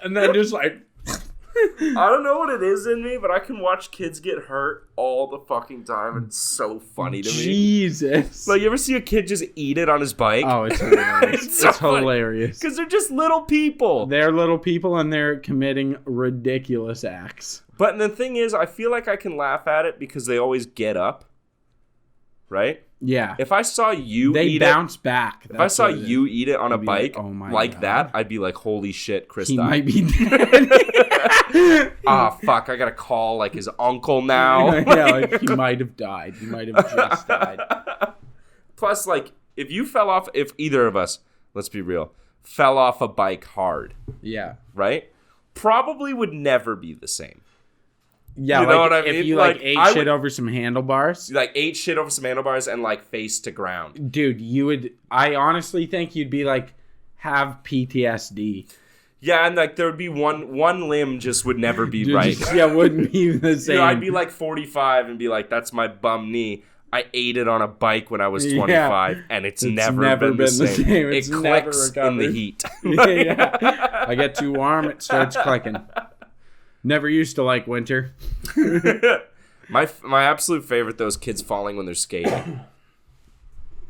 Speaker 2: and then just like.
Speaker 1: I don't know what it is in me, but I can watch kids get hurt all the fucking time, and it's so funny to me.
Speaker 2: Jesus.
Speaker 1: Like, you ever see a kid just eat it on his bike?
Speaker 2: Oh, it's hilarious. It's hilarious.
Speaker 1: Because they're just little people.
Speaker 2: They're little people, and they're committing ridiculous acts.
Speaker 1: But the thing is, I feel like I can laugh at it because they always get up. Right?
Speaker 2: Yeah.
Speaker 1: If I saw you
Speaker 2: they
Speaker 1: eat
Speaker 2: bounce back.
Speaker 1: If I saw you eat it on a bike
Speaker 2: like, oh my
Speaker 1: like
Speaker 2: God.
Speaker 1: that, I'd be like, holy shit, Chris
Speaker 2: He
Speaker 1: died.
Speaker 2: might be dead.
Speaker 1: Fuck, I gotta call like his uncle now.
Speaker 2: Yeah, like he might have died. He might have just died.
Speaker 1: Plus, like, if either of us, let's be real, fell off a bike hard,
Speaker 2: Yeah.
Speaker 1: right? Probably would never be the same.
Speaker 2: Yeah,
Speaker 1: you know
Speaker 2: like
Speaker 1: what I
Speaker 2: if
Speaker 1: mean?
Speaker 2: you
Speaker 1: Like,
Speaker 2: ate
Speaker 1: I
Speaker 2: shit
Speaker 1: would-
Speaker 2: over some handlebars.
Speaker 1: Like, ate shit over some handlebars and, like, face to ground.
Speaker 2: Dude, I honestly think you'd be like, have PTSD.
Speaker 1: Yeah, and, like, there would be one limb just would never be
Speaker 2: Dude,
Speaker 1: right.
Speaker 2: wouldn't be the same.
Speaker 1: You know, I'd be like 45 and be like, that's my bum knee. I ate it on a bike when I was 25, and it's never been the same.
Speaker 2: It's
Speaker 1: It
Speaker 2: never
Speaker 1: clicks in
Speaker 2: recovered.
Speaker 1: the heat.
Speaker 2: Yeah. I get too warm, it starts clicking. Never used to like winter.
Speaker 1: My absolute favorite, though, is kids falling when they're skating.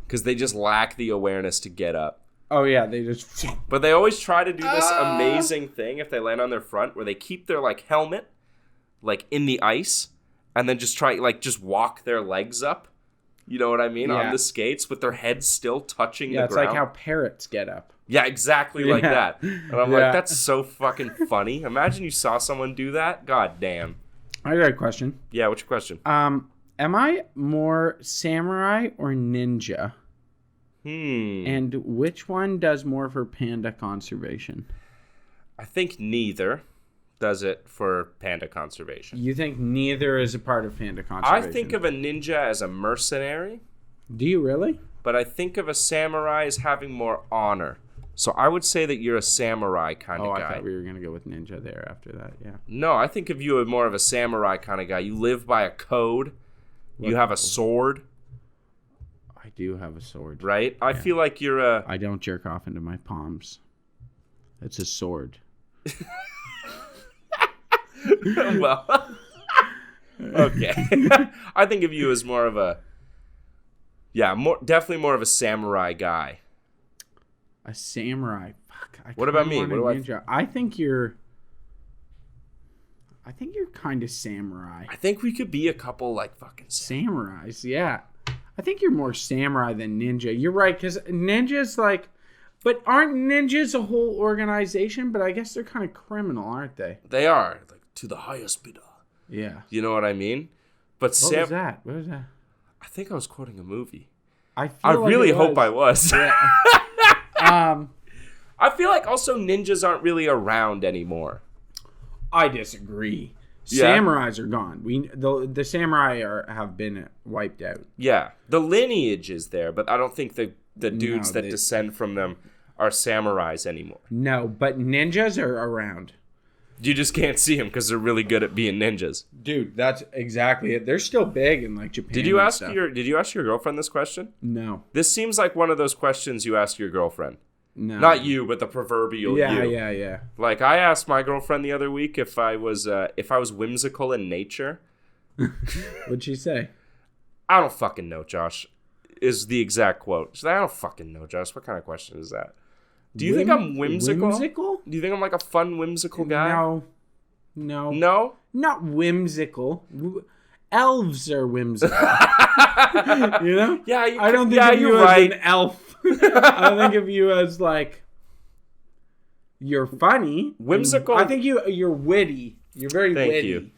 Speaker 1: Because they just lack the awareness to get up.
Speaker 2: Oh, yeah, they just...
Speaker 1: But they always try to do this amazing thing if they land on their front where they keep their, like, helmet, like, in the ice, and then just just walk their legs up. You know what I mean?
Speaker 2: Yeah.
Speaker 1: On the skates with their heads still touching the
Speaker 2: Yeah, it's
Speaker 1: ground.
Speaker 2: like how parrots get up.
Speaker 1: Yeah, exactly like
Speaker 2: Yeah.
Speaker 1: that. And I'm like, that's so fucking funny. Imagine you saw someone do that. God damn.
Speaker 2: I got a question.
Speaker 1: Yeah, what's your question?
Speaker 2: Am I more samurai or ninja? And which one does more for panda conservation?
Speaker 1: I think neither does it for panda conservation.
Speaker 2: You think neither is a part of panda conservation?
Speaker 1: I think of a ninja as a mercenary,
Speaker 2: Do you really?
Speaker 1: but I think of a samurai as having more honor. So I would say that you're a samurai kind of
Speaker 2: Oh,
Speaker 1: guy.
Speaker 2: I thought we were going to go with ninja there after that, yeah.
Speaker 1: No, I think of you as more of a samurai kind of guy. You live by a code. You have a sword,
Speaker 2: I do have a sword.
Speaker 1: right? I feel like you're a...
Speaker 2: I don't jerk off into my palms. It's a sword.
Speaker 1: Well, okay. I think of you as more of a... Yeah, definitely more of a samurai guy.
Speaker 2: A samurai. Fuck.
Speaker 1: What about
Speaker 2: kinda
Speaker 1: me?
Speaker 2: want a
Speaker 1: What do
Speaker 2: ninja. I think you're kind of samurai.
Speaker 1: I think we could be a couple, like, fucking...
Speaker 2: Samurais, yeah. I think you're more samurai than ninja. You're right, because ninjas, like... But aren't ninjas a whole organization? But I guess they're kind of criminal, aren't they?
Speaker 1: They are, like, to the highest bidder.
Speaker 2: Yeah.
Speaker 1: You know what I mean? But
Speaker 2: What was that? What was that?
Speaker 1: I think I was quoting a movie.
Speaker 2: I
Speaker 1: really hope I was.
Speaker 2: Yeah.
Speaker 1: I feel like also ninjas aren't really around anymore.
Speaker 2: I disagree.
Speaker 1: Yeah.
Speaker 2: Samurais are gone. The samurai have been wiped out.
Speaker 1: Yeah, the lineage is there, but I don't think the dudes
Speaker 2: No,
Speaker 1: that descend from them are samurais anymore.
Speaker 2: No, but ninjas are around.
Speaker 1: You just can't see them because they're really good at being ninjas.
Speaker 2: Dude, that's exactly it. They're still big in like Japan.
Speaker 1: Did you ask your girlfriend this question?
Speaker 2: No.
Speaker 1: This seems like one of those questions you ask your girlfriend.
Speaker 2: No.
Speaker 1: Not you, but the proverbial you.
Speaker 2: Yeah.
Speaker 1: Like I asked my girlfriend the other week if I was whimsical in nature.
Speaker 2: What'd she say?
Speaker 1: I don't fucking know, Josh. Is the exact quote. She's like, I don't fucking know, Josh. What kind of question is that? Do you think I'm whimsical?
Speaker 2: Whimsical?
Speaker 1: Do you think I'm like a fun, whimsical guy?
Speaker 2: No.
Speaker 1: No?
Speaker 2: Not whimsical. Elves are whimsical. You know?
Speaker 1: Yeah,
Speaker 2: I don't think of you as an elf. I think of you as like you're funny.
Speaker 1: Whimsical.
Speaker 2: I think you're witty. You're very witty.
Speaker 1: Thank you.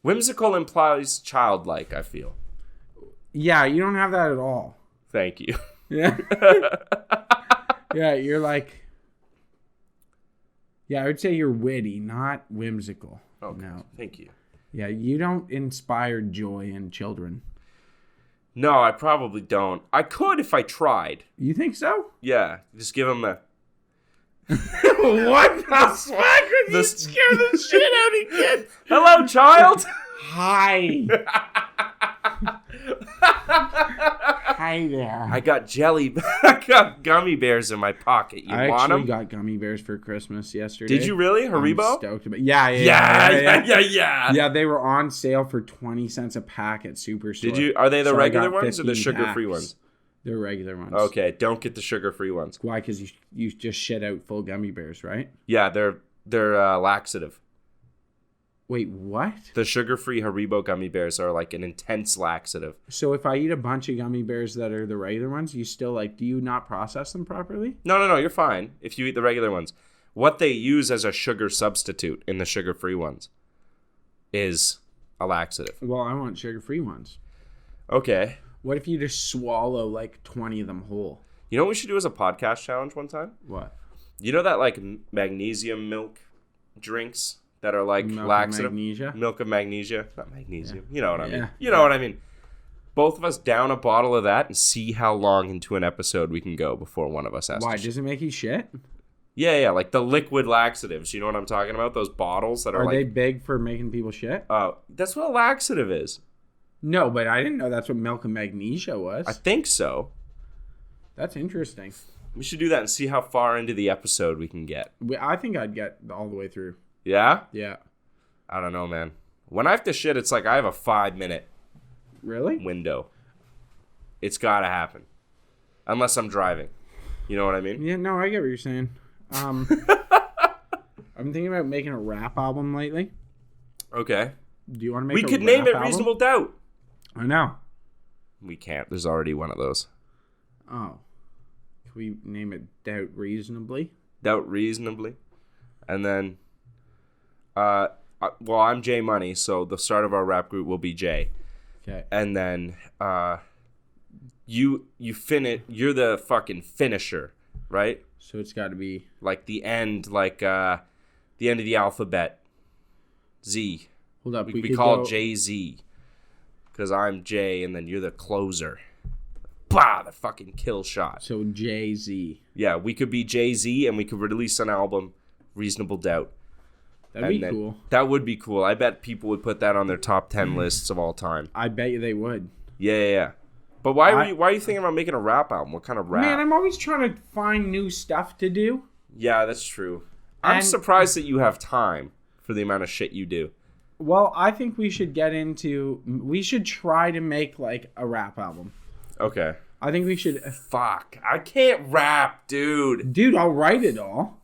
Speaker 1: Whimsical implies childlike, I feel.
Speaker 2: Yeah, you don't have that at all.
Speaker 1: Thank you.
Speaker 2: Yeah. Yeah, you're like... Yeah, I would say you're witty, not whimsical.
Speaker 1: Okay,
Speaker 2: no.
Speaker 1: Thank you.
Speaker 2: Yeah, you don't inspire joy in children.
Speaker 1: No, I probably don't. I could if I tried.
Speaker 2: You think so?
Speaker 1: Yeah, just give them a...
Speaker 2: What the fuck? You scared the shit out of kids.
Speaker 1: Hello, child!
Speaker 2: Hi. Hi there.
Speaker 1: I got I got gummy bears in my pocket. You
Speaker 2: I
Speaker 1: want
Speaker 2: actually
Speaker 1: them?
Speaker 2: got gummy bears for Christmas yesterday.
Speaker 1: Did you really? Haribo?
Speaker 2: I'm stoked about. Yeah.
Speaker 1: Yeah.
Speaker 2: They were on sale for 20 cents a pack at Superstore.
Speaker 1: Did you? Are they the
Speaker 2: So I
Speaker 1: regular
Speaker 2: got
Speaker 1: ones or the
Speaker 2: 15
Speaker 1: sugar-free
Speaker 2: packs.
Speaker 1: ones?
Speaker 2: They're regular ones.
Speaker 1: Okay, don't get the sugar-free ones.
Speaker 2: Why? Because you just shit out full gummy bears, right?
Speaker 1: Yeah, they're laxative.
Speaker 2: Wait, what?
Speaker 1: The sugar-free Haribo gummy bears are like an intense laxative.
Speaker 2: So if I eat a bunch of gummy bears that are the regular ones, you still do you not process them properly?
Speaker 1: No, you're fine if you eat the regular ones. What they use as a sugar substitute in the sugar-free ones is a laxative.
Speaker 2: Well, I want sugar-free ones.
Speaker 1: Okay.
Speaker 2: What if you just swallow like 20 of them whole?
Speaker 1: You know what we should do as a podcast challenge one time?
Speaker 2: What?
Speaker 1: You know that like magnesium milk drinks that are like
Speaker 2: Milk
Speaker 1: laxative?
Speaker 2: of magnesia?
Speaker 1: Milk of magnesia. Not magnesium.
Speaker 2: Yeah.
Speaker 1: You know what I mean.
Speaker 2: Yeah.
Speaker 1: You know what I mean. Both of us down a bottle of that and see how long into an episode we can go before one of us has
Speaker 2: Why?
Speaker 1: to
Speaker 2: Does it make you shit?
Speaker 1: Yeah, like the liquid laxatives. You know what I'm talking about? Those bottles that are
Speaker 2: Are
Speaker 1: like...
Speaker 2: they big for making people shit?
Speaker 1: That's what a laxative is.
Speaker 2: No, but I didn't know that's what milk of magnesia was.
Speaker 1: I think so.
Speaker 2: That's interesting.
Speaker 1: We should do that and see how far into the episode we can get.
Speaker 2: I think I'd get all the way through.
Speaker 1: Yeah?
Speaker 2: Yeah.
Speaker 1: I don't know, man. When I have to shit, it's like I have a 5-minute
Speaker 2: Really?
Speaker 1: window. It's gotta happen. Unless I'm driving. You know what I mean?
Speaker 2: Yeah, no, I get what you're saying. I'm thinking about making a rap album lately.
Speaker 1: Okay.
Speaker 2: Do you want to make
Speaker 1: We
Speaker 2: a
Speaker 1: could
Speaker 2: rap
Speaker 1: name it
Speaker 2: album?
Speaker 1: Reasonable Doubt.
Speaker 2: I know.
Speaker 1: We can't. There's already one of those.
Speaker 2: Oh. Can we name it Doubt Reasonably?
Speaker 1: Doubt Reasonably. And then... well, I'm J Money, so the start of our rap group will be J.
Speaker 2: Okay.
Speaker 1: And then you you're the fucking finisher, right?
Speaker 2: So it's got to be...
Speaker 1: Like the end, like the end of the alphabet. Z.
Speaker 2: Hold up.
Speaker 1: We
Speaker 2: could
Speaker 1: call
Speaker 2: go-
Speaker 1: it Jay-Z. Because I'm Jay and then you're the closer. Bah! The fucking kill shot.
Speaker 2: So Jay-Z.
Speaker 1: Yeah, we could be Jay-Z and we could release an album, Reasonable Doubt.
Speaker 2: That'd be cool.
Speaker 1: That would be cool. I bet people would put that on their top 10 lists of all time.
Speaker 2: I bet you they would.
Speaker 1: Yeah. But why are you thinking about making a rap album? What kind of rap?
Speaker 2: Man, I'm always trying to find new stuff to do.
Speaker 1: Yeah, that's true. I'm surprised that you have time for the amount of shit you do.
Speaker 2: Well, I think we should we should try to make like a rap album.
Speaker 1: Okay.
Speaker 2: I think we should.
Speaker 1: Fuck. I can't rap, dude.
Speaker 2: Dude, I'll write it all.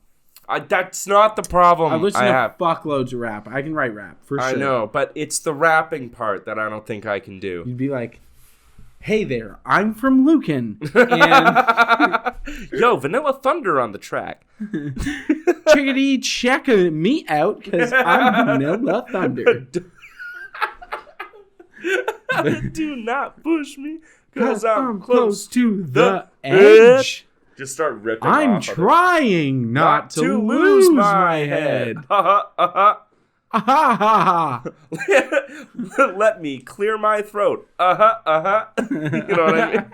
Speaker 1: That's not the problem
Speaker 2: I listen to
Speaker 1: have.
Speaker 2: fuckloads of rap. I can write rap, for sure.
Speaker 1: I know, but it's the rapping part that I don't think I can do.
Speaker 2: You'd be like, hey there, I'm from Lucan. And
Speaker 1: Yo, Vanilla Thunder on the track.
Speaker 2: chickadee, check me out, because I'm Vanilla Thunder.
Speaker 1: Do not push me, because I'm
Speaker 2: close to the
Speaker 1: edge.
Speaker 2: edge.
Speaker 1: Just start ripping
Speaker 2: I'm
Speaker 1: off of it.
Speaker 2: trying not to lose my head. Ha ha ha.
Speaker 1: Let me clear my throat. You know what I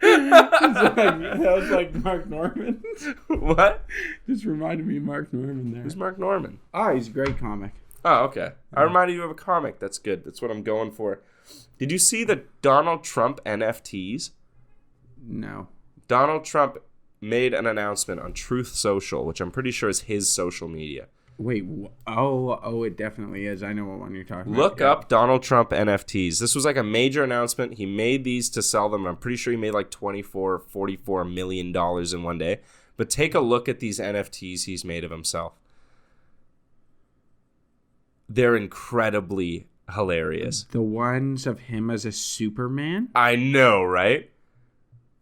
Speaker 1: mean?
Speaker 2: That was like Mark Norman.
Speaker 1: What?
Speaker 2: Just reminded me of Mark Norman there.
Speaker 1: Who's Mark Norman?
Speaker 2: Oh, he's a great comic.
Speaker 1: Oh, okay. I reminded you of a comic. That's good. That's what I'm going for. Did you see the Donald Trump NFTs?
Speaker 2: No.
Speaker 1: Donald Trump made an announcement on Truth Social, which I'm pretty sure is his social media.
Speaker 2: Wait, oh, it definitely is. I know what one you're talking about.
Speaker 1: Look up Donald Trump NFTs. This was like a major announcement. He made these to sell them. I'm pretty sure he made like $44 million in one day. But take a look at these NFTs he's made of himself. They're incredibly hilarious.
Speaker 2: The ones of him as a Superman?
Speaker 1: I know, right?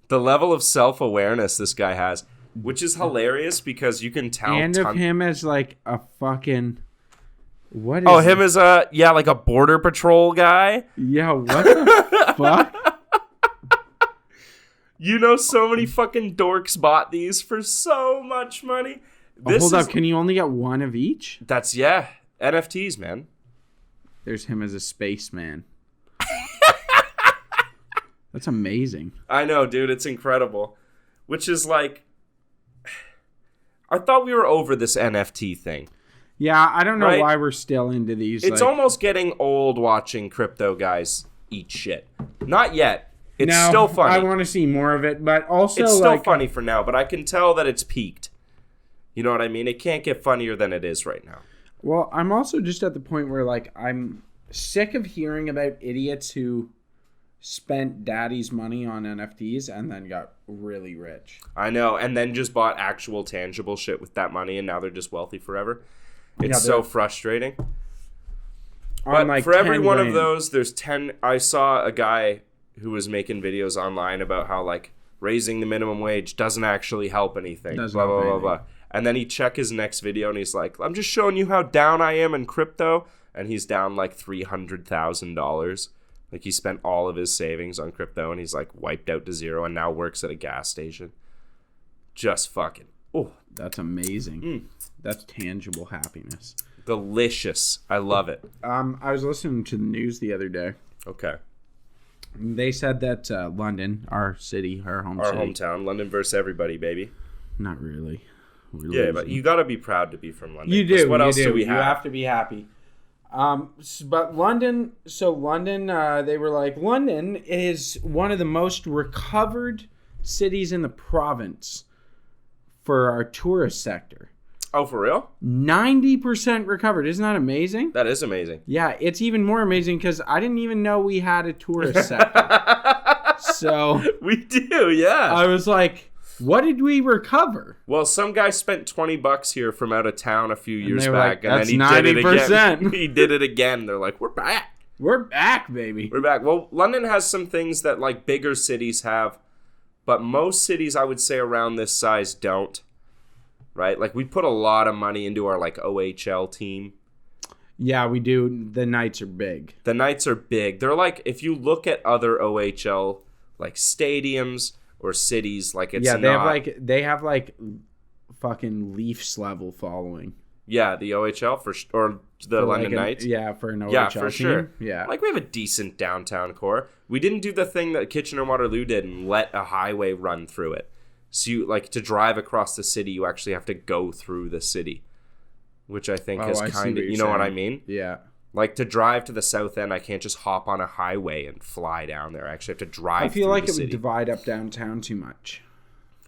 Speaker 1: The level of self-awareness this guy has, which is hilarious because you can tell.
Speaker 2: And of him as like a fucking... What is
Speaker 1: him as like a border patrol guy?
Speaker 2: Yeah, what the fuck?
Speaker 1: You know, so many fucking dorks bought these for so much money.
Speaker 2: Hold up, can you only get one of each?
Speaker 1: That's, yeah, NFTs, man.
Speaker 2: There's him as a spaceman. That's amazing.
Speaker 1: I know, dude, it's incredible. Which is like, I thought we were over this NFT thing.
Speaker 2: Yeah, I don't know
Speaker 1: right?
Speaker 2: why we're still into these.
Speaker 1: It's almost getting old watching crypto guys eat shit. Not yet. It's still funny.
Speaker 2: I want to see more of it, but also
Speaker 1: it's still funny for now, but I can tell that it's peaked. You know what I mean? It can't get funnier than it is right now.
Speaker 2: Well, I'm also just at the point where like I'm sick of hearing about idiots who spent daddy's money on NFTs and then got really rich.
Speaker 1: I know, and then just bought actual tangible shit with that money, and now they're just wealthy forever. It's so frustrating. But
Speaker 2: like
Speaker 1: for every one
Speaker 2: grand.
Speaker 1: of those, there's 10. I saw a guy who was making videos online about how like raising the minimum wage doesn't actually help anything. Blah, blah, blah, blah. And then he check his next video and he's like, I'm just showing you how down I am in crypto. And he's down like $300,000. Like he spent all of his savings on crypto and he's like wiped out to zero and now works at a gas station. Just fucking. Oh,
Speaker 2: that's amazing. That's tangible happiness.
Speaker 1: Delicious. I love it.
Speaker 2: I was listening to the news the other day.
Speaker 1: Okay.
Speaker 2: They said that London, our city, our
Speaker 1: hometown, London versus everybody, baby.
Speaker 2: Not really.
Speaker 1: Yeah, but you got to be proud to be from London.
Speaker 2: You do.
Speaker 1: What else
Speaker 2: do
Speaker 1: we have?
Speaker 2: You have to be happy. But London, they were like, London is one of the most recovered cities in the province for our tourist sector.
Speaker 1: Oh, for real?
Speaker 2: 90% recovered. Isn't that amazing?
Speaker 1: That is amazing.
Speaker 2: Yeah, it's even more amazing because I didn't even know we had a tourist sector. So
Speaker 1: we do, yeah.
Speaker 2: I was like, what did we recover?
Speaker 1: Well, some guy spent $20 here from out of town a few years back,
Speaker 2: like,
Speaker 1: and then he
Speaker 2: 90%.
Speaker 1: did it again. He did it again. They're like, we're back.
Speaker 2: We're back, baby.
Speaker 1: We're back. Well, London has some things that like bigger cities have, but most cities I would say around this size don't. Right? Like we put a lot of money into our like OHL team.
Speaker 2: Yeah, we do. The Knights are big.
Speaker 1: The Knights are big. They're like, if you look at other OHL like stadiums or cities, like it's
Speaker 2: they have like fucking Leafs level following.
Speaker 1: Yeah, the OHL or the London Knights.
Speaker 2: Yeah, for an OHL
Speaker 1: yeah, for
Speaker 2: team.
Speaker 1: sure.
Speaker 2: Yeah,
Speaker 1: like we have a decent downtown core. We didn't do the thing that Kitchener-Waterloo did and let a highway run through it. So you like to drive across the city, you actually have to go through the city, which I think is kind of, you know what I mean?
Speaker 2: Yeah.
Speaker 1: Like to drive to the south end, I can't just hop on a highway and fly down there. I actually have to drive.
Speaker 2: I feel like it
Speaker 1: would
Speaker 2: divide up downtown too much.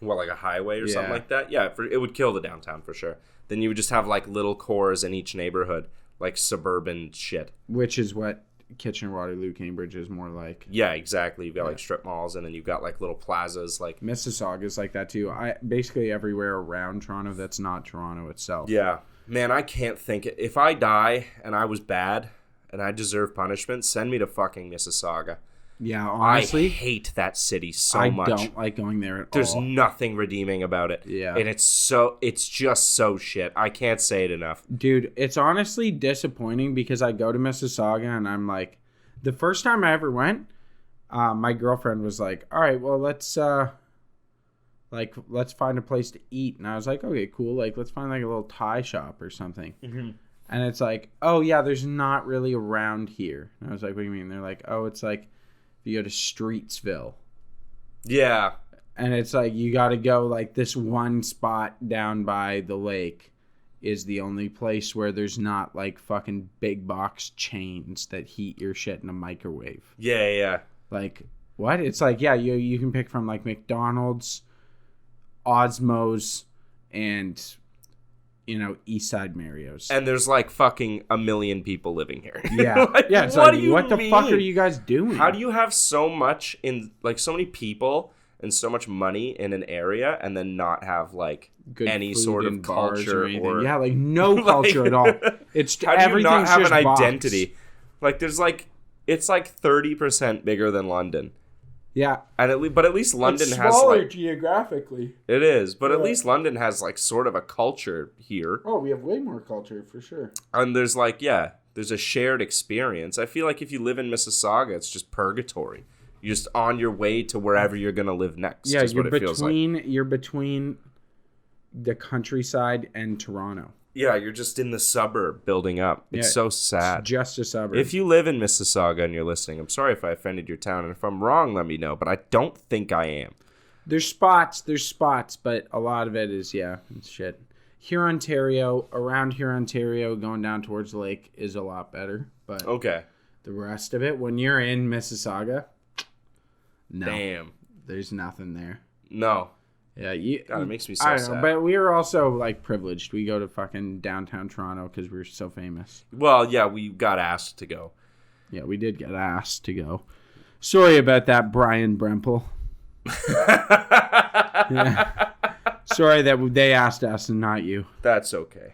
Speaker 1: What, like a highway or something like that? Yeah, it would kill the downtown for sure. Then you would just have like little cores in each neighborhood, like suburban shit.
Speaker 2: Which is what Kitchener-Waterloo, Cambridge is more like.
Speaker 1: Yeah, exactly. You've got like strip malls, and then you've got like little plazas. Like
Speaker 2: Mississauga's like that too. Basically everywhere around Toronto that's not Toronto itself.
Speaker 1: Yeah, man, I can't think. If I die and I was bad and I deserve punishment, send me to fucking Mississauga.
Speaker 2: Yeah, honestly,
Speaker 1: I hate that city so much.
Speaker 2: I don't like going there at
Speaker 1: There's
Speaker 2: all.
Speaker 1: There's nothing redeeming about it.
Speaker 2: Yeah.
Speaker 1: And it's just so shit. I can't say it enough.
Speaker 2: Dude, it's honestly disappointing because I go to Mississauga and I'm like, the first time I ever went, my girlfriend was like, all right, well, let's find a place to eat. And I was like, okay, cool. Like, let's find like a little Thai shop or something. Mm-hmm. And it's like, oh yeah, there's not really around here. And I was like, what do you mean? They're like, oh, it's like, you go to Streetsville.
Speaker 1: Yeah.
Speaker 2: And it's like you got to go like this one spot down by the lake is the only place where there's not like fucking big box chains that heat your shit in a microwave.
Speaker 1: Yeah.
Speaker 2: Like what? It's like you can pick from like McDonald's, Osmos, and East Side Mario's.
Speaker 1: And there's like fucking a million people living here.
Speaker 2: Yeah.
Speaker 1: Like,
Speaker 2: yeah. It's
Speaker 1: what
Speaker 2: like,
Speaker 1: do you
Speaker 2: what the
Speaker 1: mean?
Speaker 2: fuck are you guys doing?
Speaker 1: How do you have so much in like so many people and so much money in an area and then not have like
Speaker 2: good
Speaker 1: any
Speaker 2: food
Speaker 1: sort of
Speaker 2: and bars
Speaker 1: culture
Speaker 2: or yeah, like no culture at all. It's
Speaker 1: how do you not
Speaker 2: everything's
Speaker 1: have
Speaker 2: just
Speaker 1: an
Speaker 2: box.
Speaker 1: identity? Like there's like it's like 30% bigger than London.
Speaker 2: Yeah,
Speaker 1: And but at least London
Speaker 2: it's
Speaker 1: has
Speaker 2: smaller
Speaker 1: like
Speaker 2: geographically.
Speaker 1: it is, but at least London has like sort of a culture here.
Speaker 2: Oh, we have way more culture for sure.
Speaker 1: And there's like there's a shared experience. I feel like if you live in Mississauga, it's just purgatory. You're just on your way to wherever you're gonna live next.
Speaker 2: Yeah,
Speaker 1: is what it feels like.
Speaker 2: you're between the countryside and Toronto.
Speaker 1: Yeah, you're just in the suburb building up. It's so sad.
Speaker 2: It's just a suburb.
Speaker 1: If you live in Mississauga and you're listening, I'm sorry if I offended your town, and if I'm wrong, let me know. But I don't think I am.
Speaker 2: There's spots, but a lot of it is it's shit. Around here, Ontario, going down towards the lake is a lot better. But
Speaker 1: Okay.
Speaker 2: the rest of it, when you're in Mississauga, no,
Speaker 1: Damn.
Speaker 2: there's nothing there.
Speaker 1: No.
Speaker 2: Yeah,
Speaker 1: God, it makes me so
Speaker 2: I don't
Speaker 1: sad.
Speaker 2: know, but we are also like privileged. We go to fucking downtown Toronto because we're so famous.
Speaker 1: Well, yeah, we got asked to go.
Speaker 2: Yeah, we did get asked to go. Sorry about that, Brian Bremple. Yeah. Sorry that they asked us and not you.
Speaker 1: That's okay.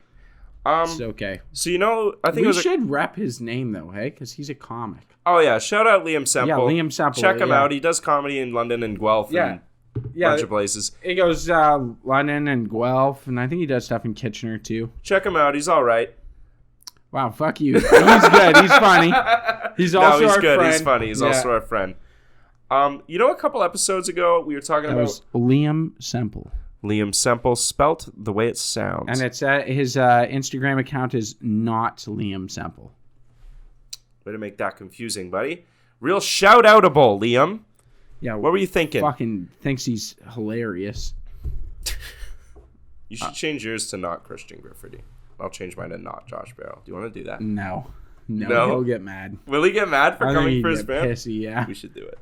Speaker 2: It's okay.
Speaker 1: So I think
Speaker 2: We
Speaker 1: it was
Speaker 2: should rep his name though, hey, because he's a comic.
Speaker 1: Oh yeah, shout out Liam Semple.
Speaker 2: Yeah, Liam Semple.
Speaker 1: Check him
Speaker 2: yeah.
Speaker 1: out. He does comedy in London and Guelph and a bunch of places.
Speaker 2: It goes London and Guelph, and I think he does stuff in Kitchener too.
Speaker 1: Check him out. He's all right.
Speaker 2: Wow, fuck you. He's good. He's funny. He's also
Speaker 1: he's
Speaker 2: our
Speaker 1: good.
Speaker 2: friend.
Speaker 1: He's funny. He's also our friend. A couple episodes ago we were talking
Speaker 2: That
Speaker 1: about
Speaker 2: was Liam Semple.
Speaker 1: Liam Semple, spelt the way it sounds.
Speaker 2: And it's his Instagram account is not Liam Semple.
Speaker 1: Way to make that confusing, buddy. Real shout outable, Liam.
Speaker 2: Yeah.
Speaker 1: What were you thinking?
Speaker 2: Fucking thinks he's hilarious.
Speaker 1: You should change yours to not Christian Grifferty. I'll change mine to not Josh Barrow. Do you want to do that?
Speaker 2: No,
Speaker 1: No?
Speaker 2: he'll get mad.
Speaker 1: Will he get mad for
Speaker 2: I think
Speaker 1: coming
Speaker 2: he'd
Speaker 1: for his
Speaker 2: get
Speaker 1: band?
Speaker 2: pissy, yeah.
Speaker 1: We should do it.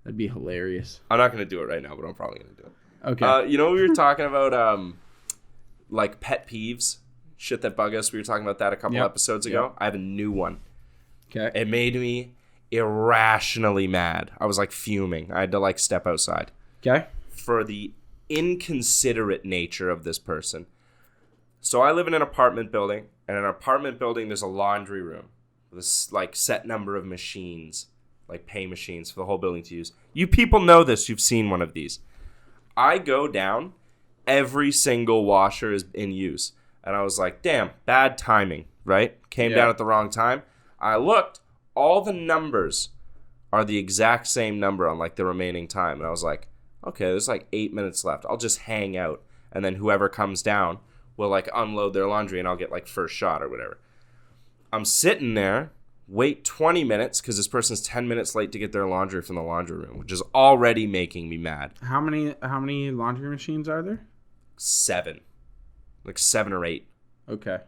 Speaker 2: That'd be hilarious.
Speaker 1: I'm not going to do it right now, but I'm probably going to do it.
Speaker 2: Okay.
Speaker 1: We were talking about like pet peeves, shit that bug us. We were talking about that a couple episodes ago.
Speaker 2: Yep.
Speaker 1: I have a new one.
Speaker 2: Okay.
Speaker 1: It made me irrationally mad. I was like fuming. I had to like step outside
Speaker 2: Okay.
Speaker 1: for the inconsiderate nature of this person. So I live in an apartment building, and in an apartment building there's a laundry room with this like set number of machines, like pay machines for the whole building to use. You people know this. You've seen one of these. I go down, every single washer is in use. And I was like, damn, bad timing, right? Came down at the wrong time. I looked, all the numbers are the exact same number on like the remaining time. And I was like, okay, there's like 8 minutes left. I'll just hang out. And then whoever comes down will like unload their laundry and I'll get like first shot or whatever. I'm sitting there, wait 20 minutes because this person's 10 minutes late to get their laundry from the laundry room, which is already making me mad.
Speaker 2: How many laundry machines are there?
Speaker 1: 7. Like 7 or 8.
Speaker 2: Okay.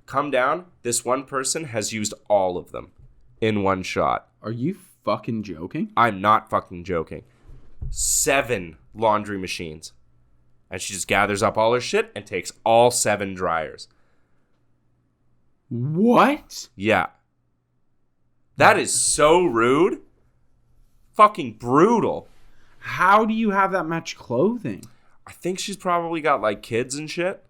Speaker 1: Come down. This one person has used all of them in one shot.
Speaker 2: Are you fucking joking?
Speaker 1: I'm not fucking joking. 7 laundry machines. And she just gathers up all her shit and takes all 7 dryers.
Speaker 2: What?
Speaker 1: Yeah. That is so rude. Fucking brutal.
Speaker 2: How do you have that much clothing?
Speaker 1: I think she's probably got like kids and shit.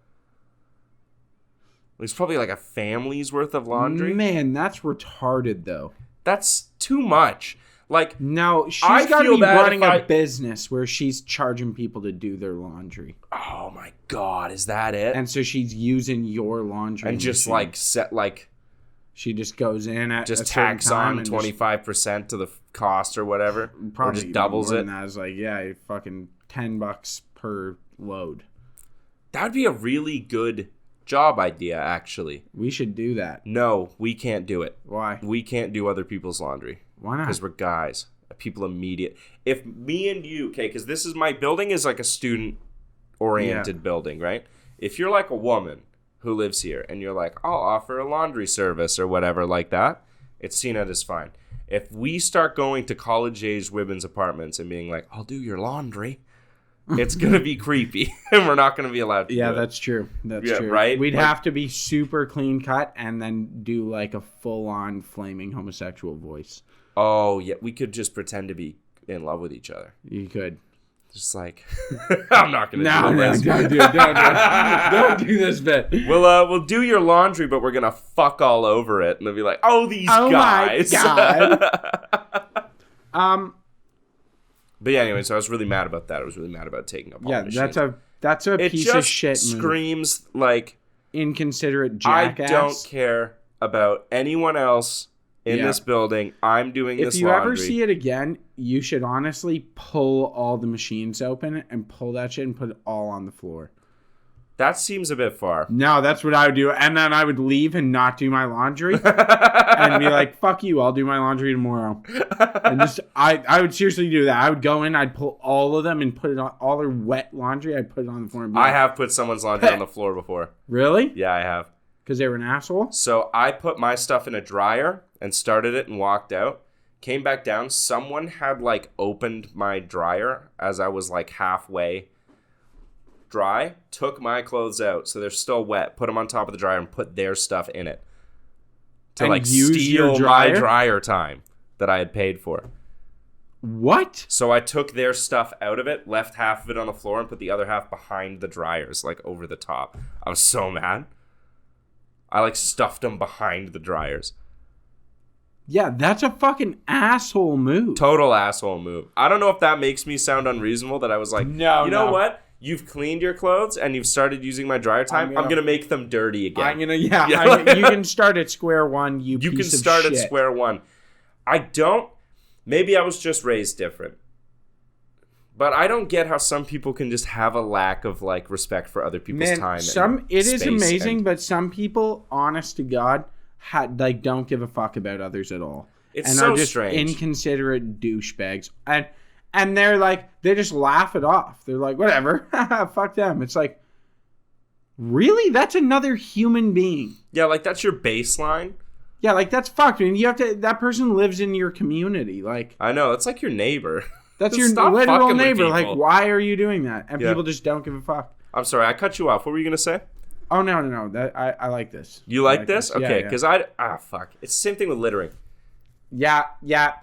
Speaker 1: There's probably like a family's worth of laundry.
Speaker 2: Man, that's retarded though.
Speaker 1: That's too much. Like,
Speaker 2: No, she's
Speaker 1: I
Speaker 2: got to
Speaker 1: feel
Speaker 2: be
Speaker 1: bad
Speaker 2: running
Speaker 1: if
Speaker 2: a
Speaker 1: I-
Speaker 2: business where she's charging people to do their laundry.
Speaker 1: oh my God, is that it?
Speaker 2: And so she's using your laundry.
Speaker 1: And just
Speaker 2: machine.
Speaker 1: like set like
Speaker 2: she just goes in at
Speaker 1: just
Speaker 2: a certain
Speaker 1: tacks
Speaker 2: time
Speaker 1: on
Speaker 2: and
Speaker 1: 25% to the cost or whatever,
Speaker 2: just, probably
Speaker 1: or just doubles
Speaker 2: more
Speaker 1: it.
Speaker 2: than that. It's like, yeah, fucking $10 per load.
Speaker 1: That would be a really good job idea, actually.
Speaker 2: We should do that.
Speaker 1: No, we can't do it.
Speaker 2: Why?
Speaker 1: We can't do other people's laundry
Speaker 2: Why not?
Speaker 1: because we're guys people immediate. If me and you, okay, because this is my building is like a student-oriented building, right? If you're like a woman who lives here and you're like, I'll offer a laundry service or whatever like that, it's seen as fine. If we start going to college-age women's apartments and being like, I'll do your laundry, it's going to be creepy and we're not going to be allowed to do it.
Speaker 2: That's true. That's true.
Speaker 1: Right?
Speaker 2: We'd have to be super clean cut and then do like a full-on flaming homosexual voice.
Speaker 1: Oh, yeah. We could just pretend to be in love with each other.
Speaker 2: You could.
Speaker 1: Just like, I'm not going to do this.
Speaker 2: No, don't do it. Don't do this bit.
Speaker 1: We'll do your laundry, but we're going to fuck all over it. And they'll be like, oh, these guys.
Speaker 2: My God.
Speaker 1: But yeah, anyway, so I was really mad about that. I was really mad about taking up all the machines.
Speaker 2: That's a piece of shit move.
Speaker 1: It just screams like
Speaker 2: inconsiderate jackass.
Speaker 1: I don't care about anyone else in this building. I'm doing this laundry.
Speaker 2: If you ever see it again, you should honestly pull all the machines open and pull that shit and put it all on the floor.
Speaker 1: That seems a bit far.
Speaker 2: No, that's what I would do. And then I would leave and not do my laundry and be like, fuck you, I'll do my laundry tomorrow. And just, I would seriously do that. I would go in, I'd pull all of them and put it on, all their wet laundry, I'd put it on the floor. And be
Speaker 1: I
Speaker 2: like,
Speaker 1: have put someone's laundry on the floor before.
Speaker 2: Really?
Speaker 1: Yeah, I have.
Speaker 2: Because they were an asshole?
Speaker 1: So I put my stuff in a dryer and started it and walked out. Came back down. Someone had like opened my dryer as I was like halfway dry, took my clothes out so they're still wet, put them on top of the dryer and put their stuff in it to
Speaker 2: And
Speaker 1: like
Speaker 2: use your
Speaker 1: steal my
Speaker 2: dryer?
Speaker 1: dryer time that I had paid for.
Speaker 2: What?
Speaker 1: So I took their stuff out of it, left half of it on the floor and put the other half behind the dryers, like over the top. I was so mad. I like stuffed them behind the dryers.
Speaker 2: Yeah, that's a fucking asshole move.
Speaker 1: Total asshole move. I don't know if that makes me sound unreasonable that I was like,
Speaker 2: No,
Speaker 1: you know
Speaker 2: no.
Speaker 1: what? You've cleaned your clothes and you've started using my dryer time. I'm gonna make them dirty again.
Speaker 2: You can start at square one, you
Speaker 1: can
Speaker 2: piece of
Speaker 1: start
Speaker 2: shit.
Speaker 1: at square one. Maybe I was just raised different. But I don't get how some people can just have a lack of like respect for other people's time.
Speaker 2: It is amazing, but some people, honest to God, don't give a fuck about others at all.
Speaker 1: It's
Speaker 2: and
Speaker 1: so
Speaker 2: are just
Speaker 1: strange.
Speaker 2: Inconsiderate douchebags. And they're like, they just laugh it off. They're like, whatever, fuck them. It's like, really? That's another human being.
Speaker 1: Yeah, like that's your baseline.
Speaker 2: Yeah, like that's fucked. I mean, you have to. That person lives in your community. Like,
Speaker 1: I know, it's like your neighbor.
Speaker 2: That's your
Speaker 1: Stop
Speaker 2: literal
Speaker 1: fucking with
Speaker 2: neighbor. Like,
Speaker 1: people.
Speaker 2: why are you doing that? And people just don't give a fuck.
Speaker 1: I'm sorry, I cut you off. What were you gonna say?
Speaker 2: Oh no. That I like this.
Speaker 1: You like this?
Speaker 2: Yeah,
Speaker 1: Okay,
Speaker 2: yeah.
Speaker 1: because fuck. It's the same thing with littering.
Speaker 2: Yeah.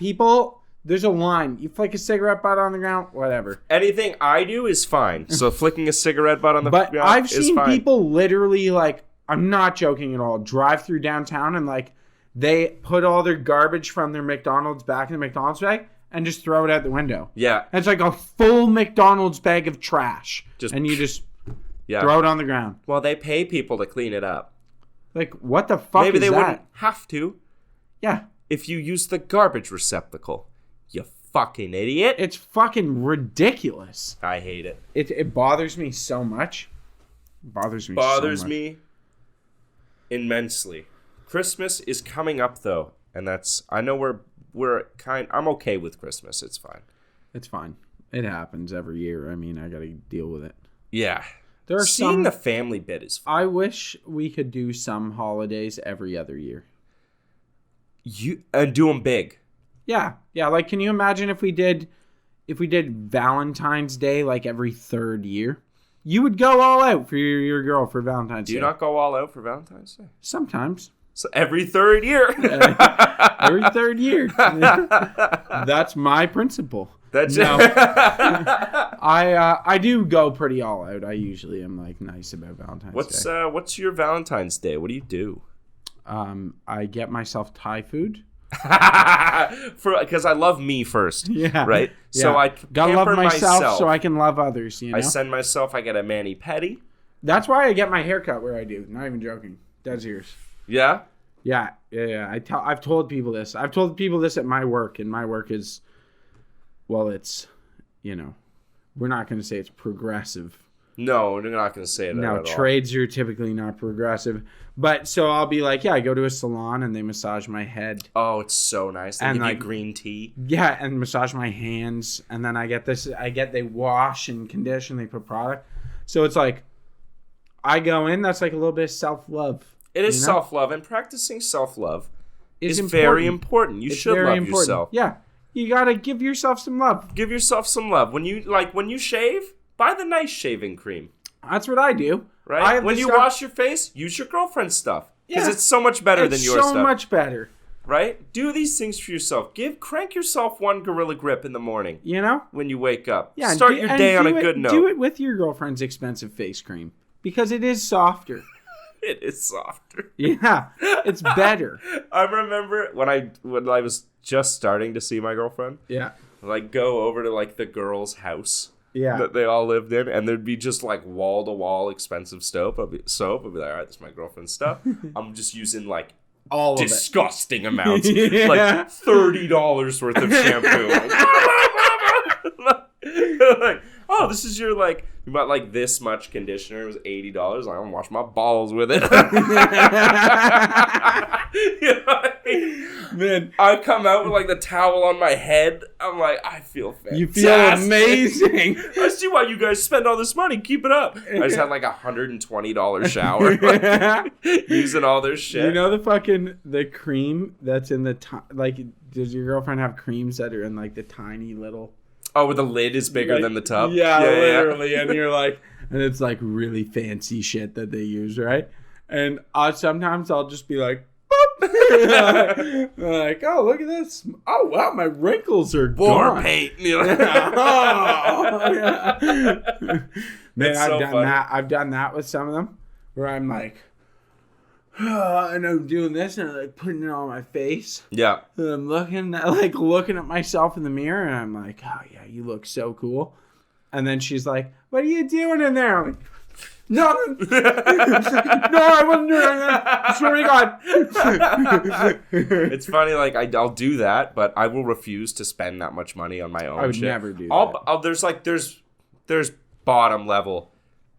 Speaker 2: People, there's a line. You flick a cigarette butt on the ground, whatever.
Speaker 1: Anything I do is fine. So flicking a cigarette butt on the
Speaker 2: But
Speaker 1: ground
Speaker 2: I've
Speaker 1: is
Speaker 2: seen
Speaker 1: fine.
Speaker 2: people literally, like, I'm not joking at all, drive through downtown and, like, they put all their garbage from their McDonald's back in the McDonald's bag and just throw it out the window.
Speaker 1: Yeah.
Speaker 2: And it's like a full McDonald's bag of trash. And you just
Speaker 1: Yeah.
Speaker 2: throw it on the ground.
Speaker 1: Well, they pay people to clean it up.
Speaker 2: Like, what the fuck
Speaker 1: Maybe
Speaker 2: is
Speaker 1: they
Speaker 2: that?
Speaker 1: wouldn't have to
Speaker 2: Yeah.
Speaker 1: if you use the garbage receptacle. You fucking idiot.
Speaker 2: It's fucking ridiculous.
Speaker 1: I hate it.
Speaker 2: It bothers me so much.
Speaker 1: Bothers
Speaker 2: so much.
Speaker 1: me immensely. Christmas is coming up though, and I know I'm okay with Christmas. It's fine.
Speaker 2: It's fine. It happens every year. I mean, I got to deal with it.
Speaker 1: Yeah.
Speaker 2: There are
Speaker 1: Seeing the family bit is fun.
Speaker 2: I wish we could do some holidays every other year.
Speaker 1: And do them big.
Speaker 2: Yeah. Like, can you imagine if we did Valentine's Day like every third year? You would go all out for your girl for Valentine's Day.
Speaker 1: Do you not go all out for Valentine's Day?
Speaker 2: Sometimes.
Speaker 1: So every third year.
Speaker 2: Every third year. That's my principle.
Speaker 1: That's
Speaker 2: no. I do go pretty all out. I usually am like nice about Valentine's Day.
Speaker 1: What's your Valentine's Day? What do you do?
Speaker 2: I get myself Thai food.
Speaker 1: Because I love me first.
Speaker 2: Yeah.
Speaker 1: Right?
Speaker 2: Yeah.
Speaker 1: So I
Speaker 2: gotta love
Speaker 1: pamper
Speaker 2: myself so I can love others, you know?
Speaker 1: I send myself, I get a mani-pedi.
Speaker 2: That's why I get my haircut where I do. Not even joking. Dead serious.
Speaker 1: Yeah?
Speaker 2: Yeah. I've told people this. I've told people this at my work, and my work is, well, it's, we're not going to say it's progressive.
Speaker 1: No, we're not going to say that
Speaker 2: No,
Speaker 1: at all.
Speaker 2: trades are typically not progressive. But so I'll be like, yeah, I go to a salon and they massage my head.
Speaker 1: Oh, it's so nice. They
Speaker 2: And,
Speaker 1: give
Speaker 2: like,
Speaker 1: you green tea.
Speaker 2: Yeah, and massage my hands. And then they wash and condition, they put product. So it's like, I go in, that's like a little bit of self-love.
Speaker 1: It is
Speaker 2: you know?
Speaker 1: self-love, and practicing self-love is
Speaker 2: Important.
Speaker 1: very important. You
Speaker 2: It's
Speaker 1: should
Speaker 2: very
Speaker 1: love
Speaker 2: important.
Speaker 1: yourself.
Speaker 2: Yeah, you gotta give yourself some love.
Speaker 1: Give yourself some love. When you shave, buy the nice shaving cream.
Speaker 2: That's what I do.
Speaker 1: Right? When you wash your face, use your girlfriend's stuff. Because
Speaker 2: Yeah.
Speaker 1: it's so much better than your stuff.
Speaker 2: so much better.
Speaker 1: Right? Do these things for yourself. Crank yourself one Gorilla Grip in the morning
Speaker 2: You know?
Speaker 1: when you wake up.
Speaker 2: Yeah.
Speaker 1: Start your day on a good note.
Speaker 2: Do it with your girlfriend's expensive face cream because it is softer.
Speaker 1: It is softer.
Speaker 2: Yeah, it's better.
Speaker 1: I remember when I was just starting to see my girlfriend,
Speaker 2: Yeah.
Speaker 1: like go over to like the girl's house.
Speaker 2: Yeah.
Speaker 1: That they all lived in, and there'd be just like wall to wall expensive soap. I'd be like, all right, this is my girlfriend's stuff. I'm just using like
Speaker 2: All of it.
Speaker 1: disgusting amounts,
Speaker 2: Yeah.
Speaker 1: like $30 worth of shampoo. Like, oh, this is your like you bought like this much conditioner. It was $80. Like, I'm gonna wash my balls with it. You know what I mean?
Speaker 2: Man,
Speaker 1: I come out with like the towel on my head. I'm like, I feel fantastic.
Speaker 2: you feel amazing.
Speaker 1: I see why you guys spend all this money. Keep it up. I just had like $120 shower. Using all their shit.
Speaker 2: You know the cream that's in the like? Does your girlfriend have creams that are in like the tiny little?
Speaker 1: Oh, where the lid is bigger
Speaker 2: like,
Speaker 1: than the tub?
Speaker 2: Yeah, literally. And you're like, and it's like really fancy shit that they use, right? And sometimes I'll just be like, boop. Like, oh, look at this. Oh, wow, my wrinkles are
Speaker 1: War
Speaker 2: gone.
Speaker 1: paint. You know?
Speaker 2: Oh, yeah. Man,
Speaker 1: It's
Speaker 2: I've
Speaker 1: so
Speaker 2: done
Speaker 1: funny.
Speaker 2: that. I've done that with some of them where I'm like, and I'm doing this and I'm like putting it on my face.
Speaker 1: Yeah.
Speaker 2: And I'm looking at myself in the mirror and I'm like, oh yeah, you look so cool. And then she's like, what are you doing in there? I'm like, nothing. No, I wasn't doing that. Swear to God.
Speaker 1: It's funny, like I'll do that, but I will refuse to spend that much money on my own
Speaker 2: I would
Speaker 1: shit.
Speaker 2: never do that.
Speaker 1: There's bottom level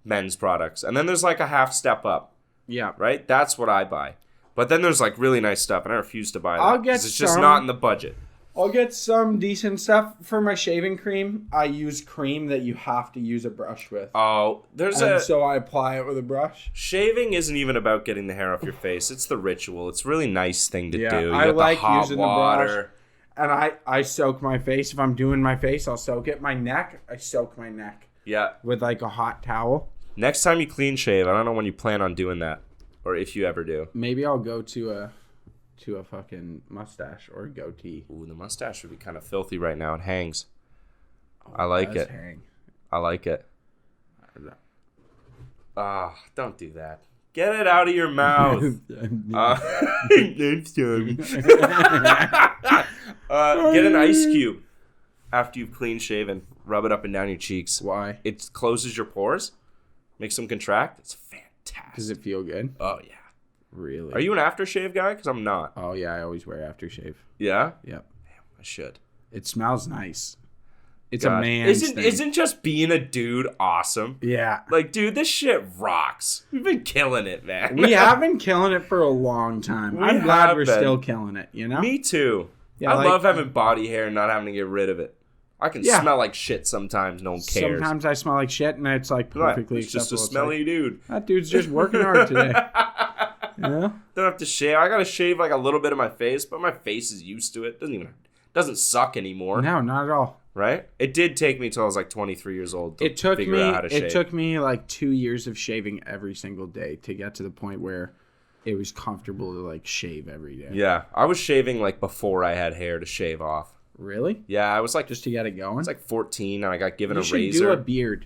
Speaker 1: men's products, and then there's like a half step up.
Speaker 2: Yeah.
Speaker 1: Right? That's what I buy. But then there's like really nice stuff, and I refuse to buy that.
Speaker 2: I'll get
Speaker 1: 'cause it's just
Speaker 2: some.
Speaker 1: not in the budget.
Speaker 2: I'll get some decent stuff for my shaving cream. I use cream that you have to use a brush with.
Speaker 1: Oh,
Speaker 2: So I apply it with a brush.
Speaker 1: Shaving isn't even about getting the hair off your face. It's the ritual. It's a really nice thing to
Speaker 2: Yeah,
Speaker 1: do. You
Speaker 2: I
Speaker 1: got
Speaker 2: like
Speaker 1: the hot
Speaker 2: using the
Speaker 1: water.
Speaker 2: brush. And I soak my face. If I'm doing my face, I'll soak it. My neck, I soak my neck
Speaker 1: Yeah.
Speaker 2: with like a hot towel.
Speaker 1: Next time you clean shave, I don't know when you plan on doing that, or if you ever do.
Speaker 2: Maybe I'll go to a fucking mustache or a goatee.
Speaker 1: Ooh, the mustache would be kind of filthy right now. It hangs. I like it.
Speaker 2: Hang.
Speaker 1: I like it. Ah, don't do that. Get it out of your mouth. Next time. Get an ice cube after you've clean shaven. Rub it up and down your cheeks.
Speaker 2: Why?
Speaker 1: It closes your pores. Makes them contract. It's fantastic.
Speaker 2: Does it feel good?
Speaker 1: Oh, yeah.
Speaker 2: Really?
Speaker 1: Are you an aftershave guy? Because I'm not.
Speaker 2: Oh yeah, I always wear aftershave.
Speaker 1: Yeah?
Speaker 2: Yep.
Speaker 1: I should.
Speaker 2: It smells nice. It's
Speaker 1: God.
Speaker 2: a man's thing.
Speaker 1: Isn't just being a dude awesome?
Speaker 2: Yeah.
Speaker 1: Like, dude, this shit rocks. We've been killing it, man.
Speaker 2: We have been killing it for a long time.
Speaker 1: We
Speaker 2: I'm glad
Speaker 1: have
Speaker 2: we're
Speaker 1: been.
Speaker 2: still killing it, you know?
Speaker 1: Me too.
Speaker 2: Yeah,
Speaker 1: I
Speaker 2: like-
Speaker 1: love having body hair and not having to get rid of it. I can
Speaker 2: Yeah.
Speaker 1: smell like shit sometimes. No one cares.
Speaker 2: Sometimes I smell like shit and it's like
Speaker 1: Right.
Speaker 2: perfectly
Speaker 1: It's just a
Speaker 2: acceptable. It's
Speaker 1: smelly dude.
Speaker 2: like, that dude's just working hard today. You know?
Speaker 1: Don't have to shave. I gotta shave like a little bit of my face, but my face is used to it. Doesn't suck anymore.
Speaker 2: No, not at all.
Speaker 1: Right? It did take me till I was like 23 years old to
Speaker 2: It took
Speaker 1: figure
Speaker 2: me
Speaker 1: out how to shave.
Speaker 2: it took me like 2 years of shaving every single day to get to the point where it was comfortable to like shave every day.
Speaker 1: Yeah, I was shaving like before I had hair to shave off.
Speaker 2: Really?
Speaker 1: Yeah, I was like
Speaker 2: Just to get it going?
Speaker 1: I was like 14 and I got given
Speaker 2: you
Speaker 1: a
Speaker 2: should
Speaker 1: razor.
Speaker 2: do a beard.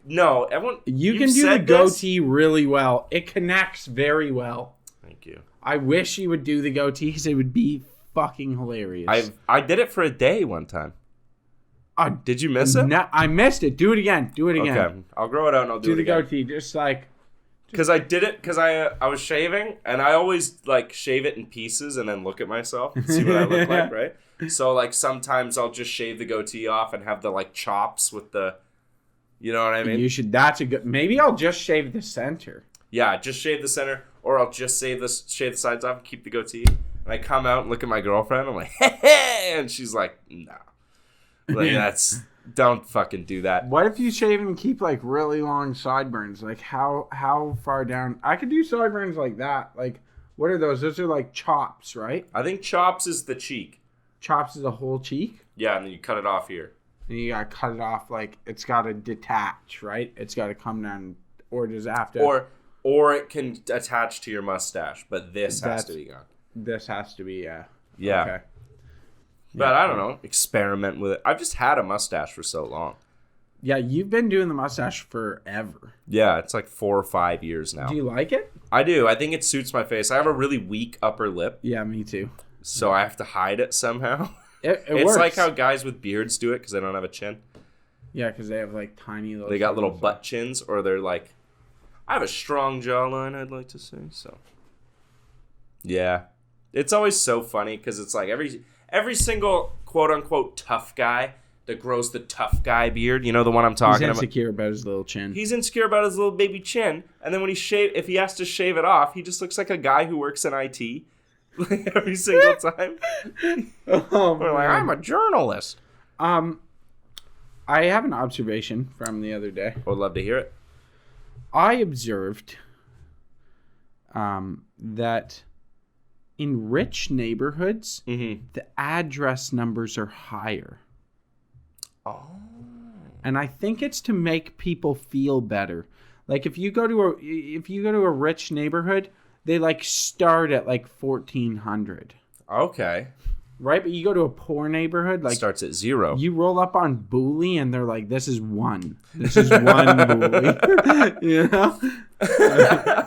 Speaker 1: No, everyone.
Speaker 2: You
Speaker 1: you've
Speaker 2: can do the
Speaker 1: said this?
Speaker 2: goatee really well. It connects very well.
Speaker 1: Thank you.
Speaker 2: I wish you would do the goatee because it would be fucking hilarious.
Speaker 1: I did it for a day one time. Did you miss it?
Speaker 2: No, I missed it. Do it again. Do it again.
Speaker 1: Okay, I'll grow it out and I'll do
Speaker 2: Do
Speaker 1: it
Speaker 2: the
Speaker 1: again.
Speaker 2: goatee. Just like
Speaker 1: Because I did it because I was shaving and I always like shave it in pieces and then look at myself and see what I look like, right? So like sometimes I'll just shave the goatee off and have the like chops with the You know what I mean?
Speaker 2: You should. That's a good. Maybe I'll just shave the center.
Speaker 1: Yeah, just shave the center, or I'll just shave the sides off and keep the goatee. And I come out and look at my girlfriend. I'm like, hey, and she's like, no. Like, don't fucking do that.
Speaker 2: What if you shave and keep like really long sideburns? Like how far down? I could do sideburns like that. Like, what are those? Those are like chops, right?
Speaker 1: I think chops is the cheek.
Speaker 2: Chops is a whole cheek?
Speaker 1: Yeah, and then you cut it off here.
Speaker 2: And you gotta cut it off like it's gotta detach, right? It's gotta come down, or does it have to?
Speaker 1: Or it can attach to your mustache, but this has to be gone.
Speaker 2: This has to be,
Speaker 1: yeah.
Speaker 2: Okay.
Speaker 1: But I don't know, experiment with it. I've just had a mustache for so long.
Speaker 2: Yeah, you've been doing the mustache forever.
Speaker 1: Yeah, it's like 4 or 5 years now.
Speaker 2: Do you like it?
Speaker 1: I do. I think it suits my face. I have a really weak upper lip.
Speaker 2: Yeah, me too.
Speaker 1: So I have to hide it somehow.
Speaker 2: It's
Speaker 1: works. Like how guys with beards do it because they don't have a chin.
Speaker 2: Yeah, because they have like tiny little...
Speaker 1: They got little butt chins, or they're like... I have a strong jawline, I'd like to say, so... Yeah. It's always so funny because it's like every single quote-unquote tough guy that grows the tough guy beard, you know the one I'm talking about?
Speaker 2: He's insecure about his little chin.
Speaker 1: He's insecure about his little baby chin, and then when if he has to shave it off, he just looks like a guy who works in IT. Like every single time. We're like, I'm a journalist.
Speaker 2: I have an observation from the other day.
Speaker 1: I would love to hear it.
Speaker 2: I observed that in rich neighborhoods, the address numbers are higher.
Speaker 1: Oh.
Speaker 2: And I think it's to make people feel better. Like if you go to a rich neighborhood, they like start at like 1,400.
Speaker 1: Okay.
Speaker 2: Right, but you go to a poor neighborhood, like
Speaker 1: starts at 0.
Speaker 2: You roll up on Booley, and they're like, "This is 1. This is 1 Booley." You know,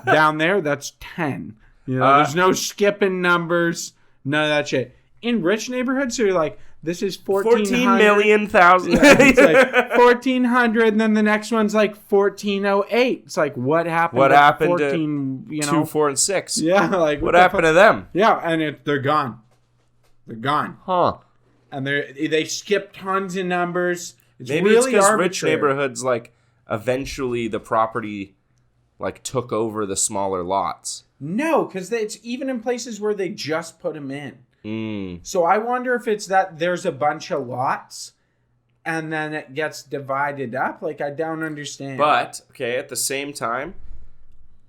Speaker 2: down there that's 10. You know, there's no skipping numbers, none of that shit. In rich neighborhoods, you're like, "This is
Speaker 1: 14,000,000.
Speaker 2: Yeah, it's like 1,400, and then the next one's like 1,408. It's like, what happened?
Speaker 1: What happened
Speaker 2: 14,
Speaker 1: to 2, 4, and 6?
Speaker 2: Yeah, like
Speaker 1: what happened to them?
Speaker 2: Yeah, and they're gone. They're gone.
Speaker 1: Huh.
Speaker 2: And they skip tons of numbers.
Speaker 1: Maybe
Speaker 2: really
Speaker 1: it's because
Speaker 2: arbitrary.
Speaker 1: rich neighborhoods, like, eventually the property, like, took over the smaller lots.
Speaker 2: No, because it's even in places where they just put them in. So I wonder if it's that there's a bunch of lots and then it gets divided up. Like, I don't understand.
Speaker 1: But, okay, at the same time,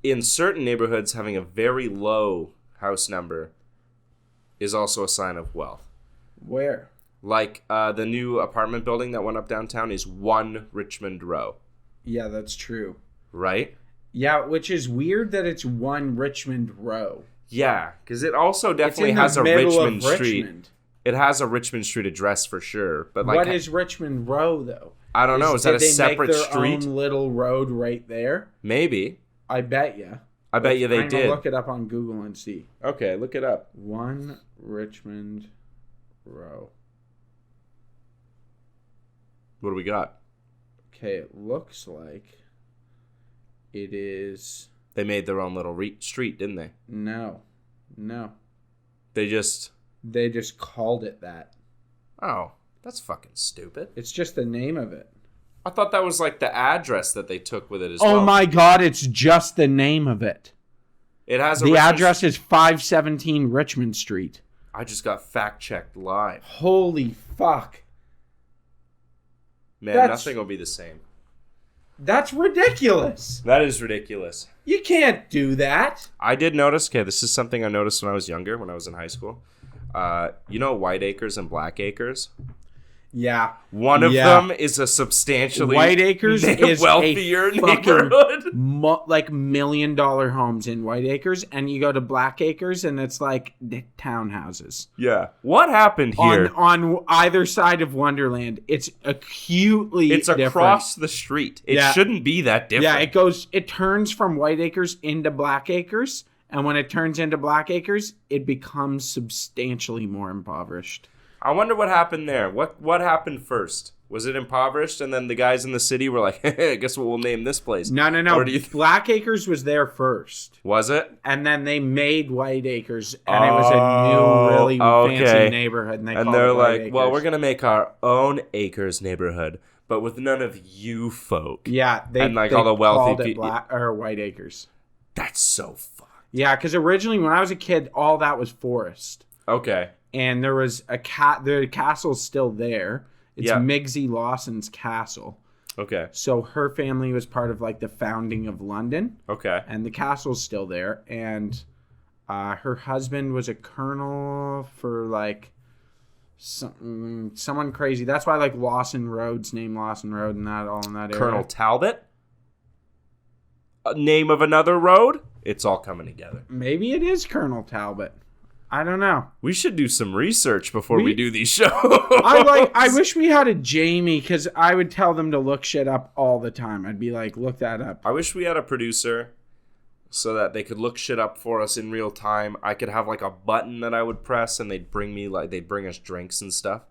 Speaker 1: in certain neighborhoods, having a very low house number is also a sign of wealth.
Speaker 2: Where?
Speaker 1: Like, the new apartment building that went up downtown is 1 Richmond Row.
Speaker 2: Yeah, that's true.
Speaker 1: Right?
Speaker 2: Yeah, which is weird that it's 1 Richmond Row.
Speaker 1: Yeah, because it also definitely has a Richmond Street.
Speaker 2: Richmond.
Speaker 1: It has a Richmond Street address for sure. But like,
Speaker 2: what is Richmond Row, though?
Speaker 1: I don't know. Is that a separate
Speaker 2: street? Did they
Speaker 1: street?
Speaker 2: make their own little road right there?
Speaker 1: Maybe.
Speaker 2: I bet you.
Speaker 1: I bet you they did.
Speaker 2: Look it up on Google and see.
Speaker 1: Okay, look it up.
Speaker 2: 1 Richmond Row.
Speaker 1: What do we got?
Speaker 2: Okay, it looks like it is...
Speaker 1: They made their own little street, didn't they?
Speaker 2: No.
Speaker 1: They just
Speaker 2: called it that.
Speaker 1: Oh, that's fucking stupid.
Speaker 2: It's just the name of it.
Speaker 1: I thought that was like the address that they took with it as well.
Speaker 2: Oh my god, it's just the name of it.
Speaker 1: It has a
Speaker 2: The address is 517 Richmond Street.
Speaker 1: I just got fact-checked live.
Speaker 2: Holy fuck.
Speaker 1: Man, nothing will be the same.
Speaker 2: That's ridiculous.
Speaker 1: That is ridiculous.
Speaker 2: You can't do that.
Speaker 1: I did notice, okay, this is something I noticed when I was younger, when I was in high school. You know White Acres and Black Acres?
Speaker 2: Yeah.
Speaker 1: One of them is a substantially
Speaker 2: White Acres is
Speaker 1: wealthier
Speaker 2: a
Speaker 1: neighborhood.
Speaker 2: Like $1 million homes in White Acres, and you go to Black Acres, and it's like the townhouses.
Speaker 1: Yeah. What happened here?
Speaker 2: On either side of Wonderland, it's acutely
Speaker 1: across the street. It shouldn't be that different.
Speaker 2: Yeah, it turns from White Acres into Black Acres, and when it turns into Black Acres, it becomes substantially more impoverished.
Speaker 1: I wonder what happened there. What happened first? Was it impoverished, and then the guys in the city were like, hey, guess what we'll name this place?
Speaker 2: No. Black Acres was there first.
Speaker 1: Was it?
Speaker 2: And then they made White Acres, and it was a new, really fancy neighborhood. And they're
Speaker 1: like, well, we're going to make our own Acres neighborhood. but with none of you folk.
Speaker 2: Yeah,
Speaker 1: And, like, all the wealthy
Speaker 2: called it
Speaker 1: people.
Speaker 2: Black or White Acres.
Speaker 1: That's so fucked.
Speaker 2: Yeah, because originally when I was a kid, all that was forest,
Speaker 1: Okay.
Speaker 2: and there was the castle's still there. It's
Speaker 1: Yeah.
Speaker 2: Migsy Lawson's castle.
Speaker 1: Okay.
Speaker 2: So her family was part of like the founding of London,
Speaker 1: Okay.
Speaker 2: and the castle's still there. And her husband was a colonel for like someone crazy. That's why like Lawson Road's named Lawson Road and that all in that area.
Speaker 1: Colonel Talbot? Name of another road? It's all coming together.
Speaker 2: Maybe it is Colonel Talbot. I don't know.
Speaker 1: We should do some research before we do these shows.
Speaker 2: I wish we had a Jamie, because I would tell them to look shit up all the time. I'd be like, look that up.
Speaker 1: I wish we had a producer so that they could look shit up for us in real time. I could have like a button that I would press and they'd bring us drinks and stuff.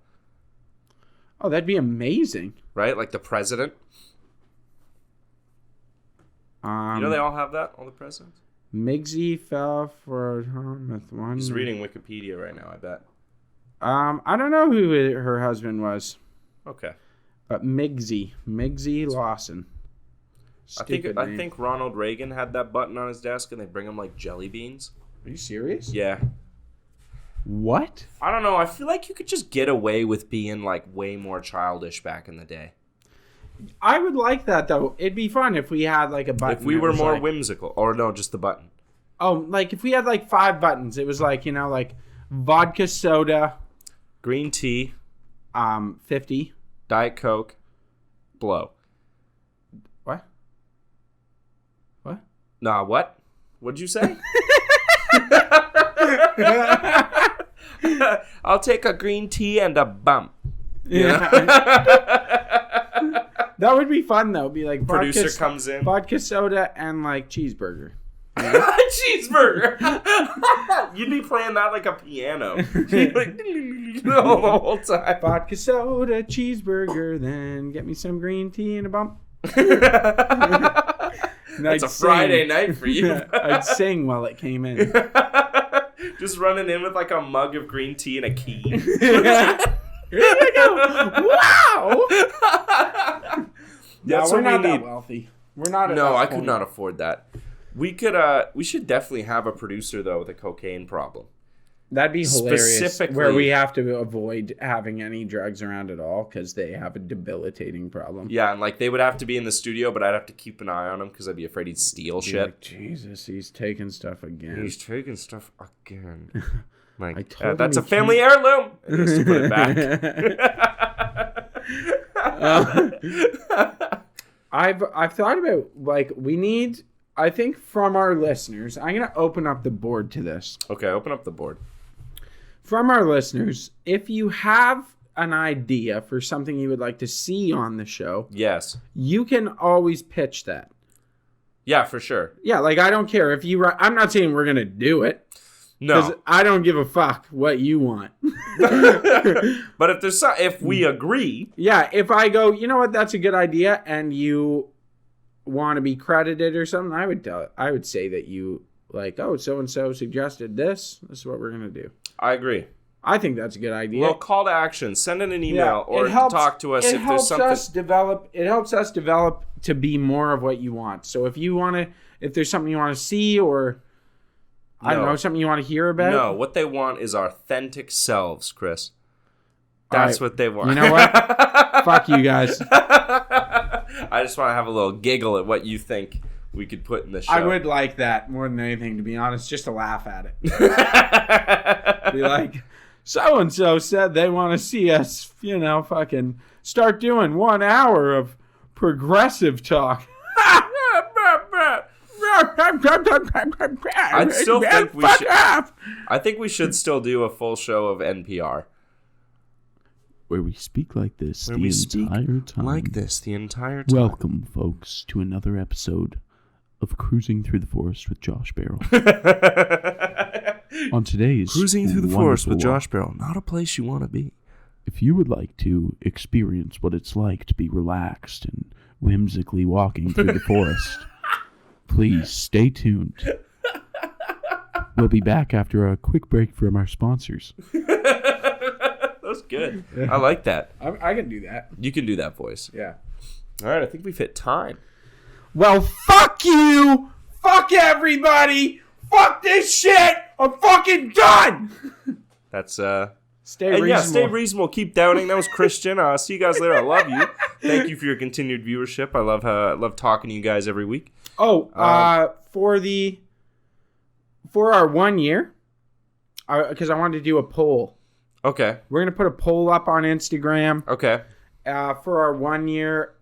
Speaker 2: Oh, that'd be amazing.
Speaker 1: Right? Like the president. You know they all have that? All the presidents?
Speaker 2: Migsy fell for with one.
Speaker 1: Just reading Wikipedia right now, I bet.
Speaker 2: I don't know who her husband was,
Speaker 1: Okay.
Speaker 2: but Migsy Lawson.
Speaker 1: I
Speaker 2: Stupid name.
Speaker 1: think Ronald Reagan had that button on his desk and they bring him like jelly beans.
Speaker 2: Are you serious?
Speaker 1: Yeah.
Speaker 2: What?
Speaker 1: I don't know. I feel like you could just get away with being like way more childish back in the day.
Speaker 2: I would like that though. It'd be fun if we had like a button.
Speaker 1: If we
Speaker 2: that
Speaker 1: were
Speaker 2: was
Speaker 1: more
Speaker 2: like,
Speaker 1: whimsical. Or no, just the button.
Speaker 2: Oh, like if we had like 5 buttons, it was like, like vodka soda,
Speaker 1: Green tea,
Speaker 2: 50.
Speaker 1: Diet Coke, blow.
Speaker 2: What? What?
Speaker 1: Nah, what? What'd you say? I'll take a green tea and a bump.
Speaker 2: Yeah. That would be fun though. Be like
Speaker 1: Producer comes in.
Speaker 2: vodka soda and like cheeseburger.
Speaker 1: Cheeseburger. You'd be playing that like a piano. Like, the whole time.
Speaker 2: Vodka soda, cheeseburger, then get me some green tea and a bump.
Speaker 1: It's a Friday night for you.
Speaker 2: I'd sing while it came in.
Speaker 1: Just running in with like a mug of green tea and a key.
Speaker 2: Here we go. Wow.
Speaker 1: That's
Speaker 2: we're
Speaker 1: what
Speaker 2: not
Speaker 1: we
Speaker 2: that
Speaker 1: need.
Speaker 2: wealthy. We're not. At
Speaker 1: No,
Speaker 2: that
Speaker 1: I
Speaker 2: point.
Speaker 1: could not afford that. We should definitely have a producer though with a cocaine problem.
Speaker 2: That'd be hilarious.
Speaker 1: Specifically-
Speaker 2: Where we have to avoid having any drugs around at all because they have a debilitating problem.
Speaker 1: Yeah, and like they would have to be in the studio, but I'd have to keep an eye on him because I'd be afraid he'd steal
Speaker 2: Be
Speaker 1: shit.
Speaker 2: like, Jesus, he's taking stuff again.
Speaker 1: He's taking stuff again.
Speaker 2: I
Speaker 1: Like,
Speaker 2: told him
Speaker 1: that's a
Speaker 2: he
Speaker 1: family heirloom. And he has to put it back.
Speaker 2: I've thought about like we need. I think from our listeners, I'm gonna open up the board to this.
Speaker 1: Okay, open up the board.
Speaker 2: From our listeners, if you have an idea for something you would like to see on the show,
Speaker 1: Yes.
Speaker 2: you can always pitch that.
Speaker 1: Yeah, for sure.
Speaker 2: Yeah, like I don't care if you. I'm not saying we're gonna do it. Because
Speaker 1: No.
Speaker 2: I don't give a fuck what you want.
Speaker 1: But if we agree,
Speaker 2: Yeah, if I go, you know what, that's a good idea, and you want to be credited or something, I would say that you like, oh, so and so suggested this. This is what we're gonna do.
Speaker 1: I agree.
Speaker 2: I think that's a good idea.
Speaker 1: Well, call to action. Send in an email or
Speaker 2: it helps,
Speaker 1: talk to us
Speaker 2: it
Speaker 1: if
Speaker 2: helps
Speaker 1: there's something.
Speaker 2: It helps us develop to be more of what you want. So if there's something you want to see or I don't
Speaker 1: No.
Speaker 2: know, something you want to hear about.
Speaker 1: No, what they want is authentic selves, Chris. That's
Speaker 2: All right.
Speaker 1: what they want.
Speaker 2: You know what? Fuck you guys.
Speaker 1: I just want to have a little giggle at what you think we could put in the show.
Speaker 2: I would like that more than anything, to be honest, just to laugh at it. Be like, so and so said they want to see us, fucking start doing 1 hour of progressive talk.
Speaker 1: I'd still think we
Speaker 2: Fuck
Speaker 1: should.
Speaker 2: off.
Speaker 1: I think we should still do a full show of NPR.
Speaker 5: Where we speak like this
Speaker 1: Where
Speaker 5: the
Speaker 1: we speak
Speaker 5: entire time.
Speaker 1: like this the entire time.
Speaker 5: Welcome, folks, to another episode of Cruising Through the Forest with Josh Barrel. On today's
Speaker 1: Cruising through the forest with
Speaker 5: wonderful
Speaker 1: Josh Barrel. Not a place you want to be.
Speaker 5: If you would like to experience what it's like to be relaxed and whimsically walking through the forest, please stay tuned. We'll be back after a quick break from our sponsors.
Speaker 1: Those was good. I like that.
Speaker 2: I can do that.
Speaker 1: You can do that voice.
Speaker 2: Yeah.
Speaker 1: All right, I think we've hit time.
Speaker 2: Well, fuck you! Fuck everybody! Fuck this shit! I'm fucking done!
Speaker 1: That's
Speaker 2: Stay
Speaker 1: and
Speaker 2: reasonable.
Speaker 1: yeah, stay reasonable. Keep doubting. That was Christian. See you guys later. I love you. Thank you for your continued viewership. I love talking to you guys every week.
Speaker 2: Oh, for our 1 year, because I wanted to do a poll.
Speaker 1: Okay.
Speaker 2: We're gonna put a poll up on Instagram.
Speaker 1: Okay.
Speaker 2: For our 1 year,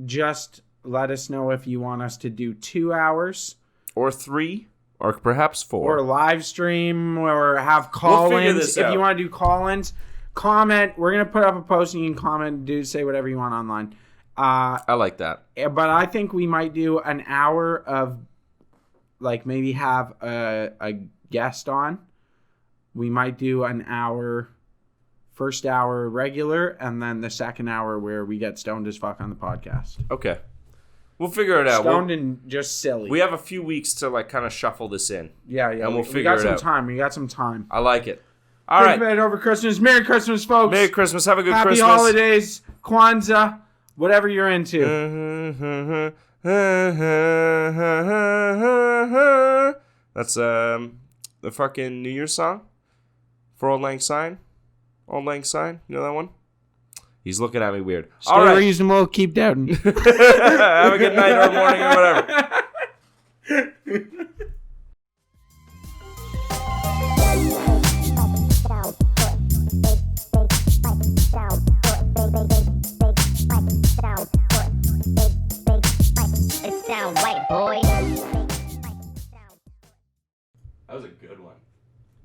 Speaker 2: just let us know if you want us to do 2 hours.
Speaker 1: Or 3. Or perhaps 4.
Speaker 2: Or live stream, or have call-ins.
Speaker 1: We'll figure this
Speaker 2: if
Speaker 1: out.
Speaker 2: you want to do call-ins, comment. We're going to put up a post and you can comment, say whatever you want online.
Speaker 1: I like that.
Speaker 2: But I think we might do an hour of, like, maybe have a guest on. We might do an hour, first hour regular, and then the second hour where we get stoned as fuck on the podcast.
Speaker 1: Okay. We'll figure it out.
Speaker 2: Stoned and just silly.
Speaker 1: We have a few weeks to like kind of shuffle this in.
Speaker 2: Yeah.
Speaker 1: And we'll figure
Speaker 2: we got
Speaker 1: it
Speaker 2: some
Speaker 1: out.
Speaker 2: time. We got some time.
Speaker 1: I like it. All right.
Speaker 2: Think about it over Christmas. Merry Christmas, folks.
Speaker 1: Merry Christmas. Have a good
Speaker 2: Happy
Speaker 1: Christmas.
Speaker 2: holidays, Kwanzaa, whatever you're into.
Speaker 1: That's the fucking New Year's song for Old Lang Syne. Old Lang Syne. You know that one? He's looking at me weird.
Speaker 2: Stay
Speaker 1: All right.
Speaker 2: reasonable. Keep doubting.
Speaker 1: Have a good night or morning or whatever.
Speaker 7: It's down white, boy.
Speaker 1: That was a good one.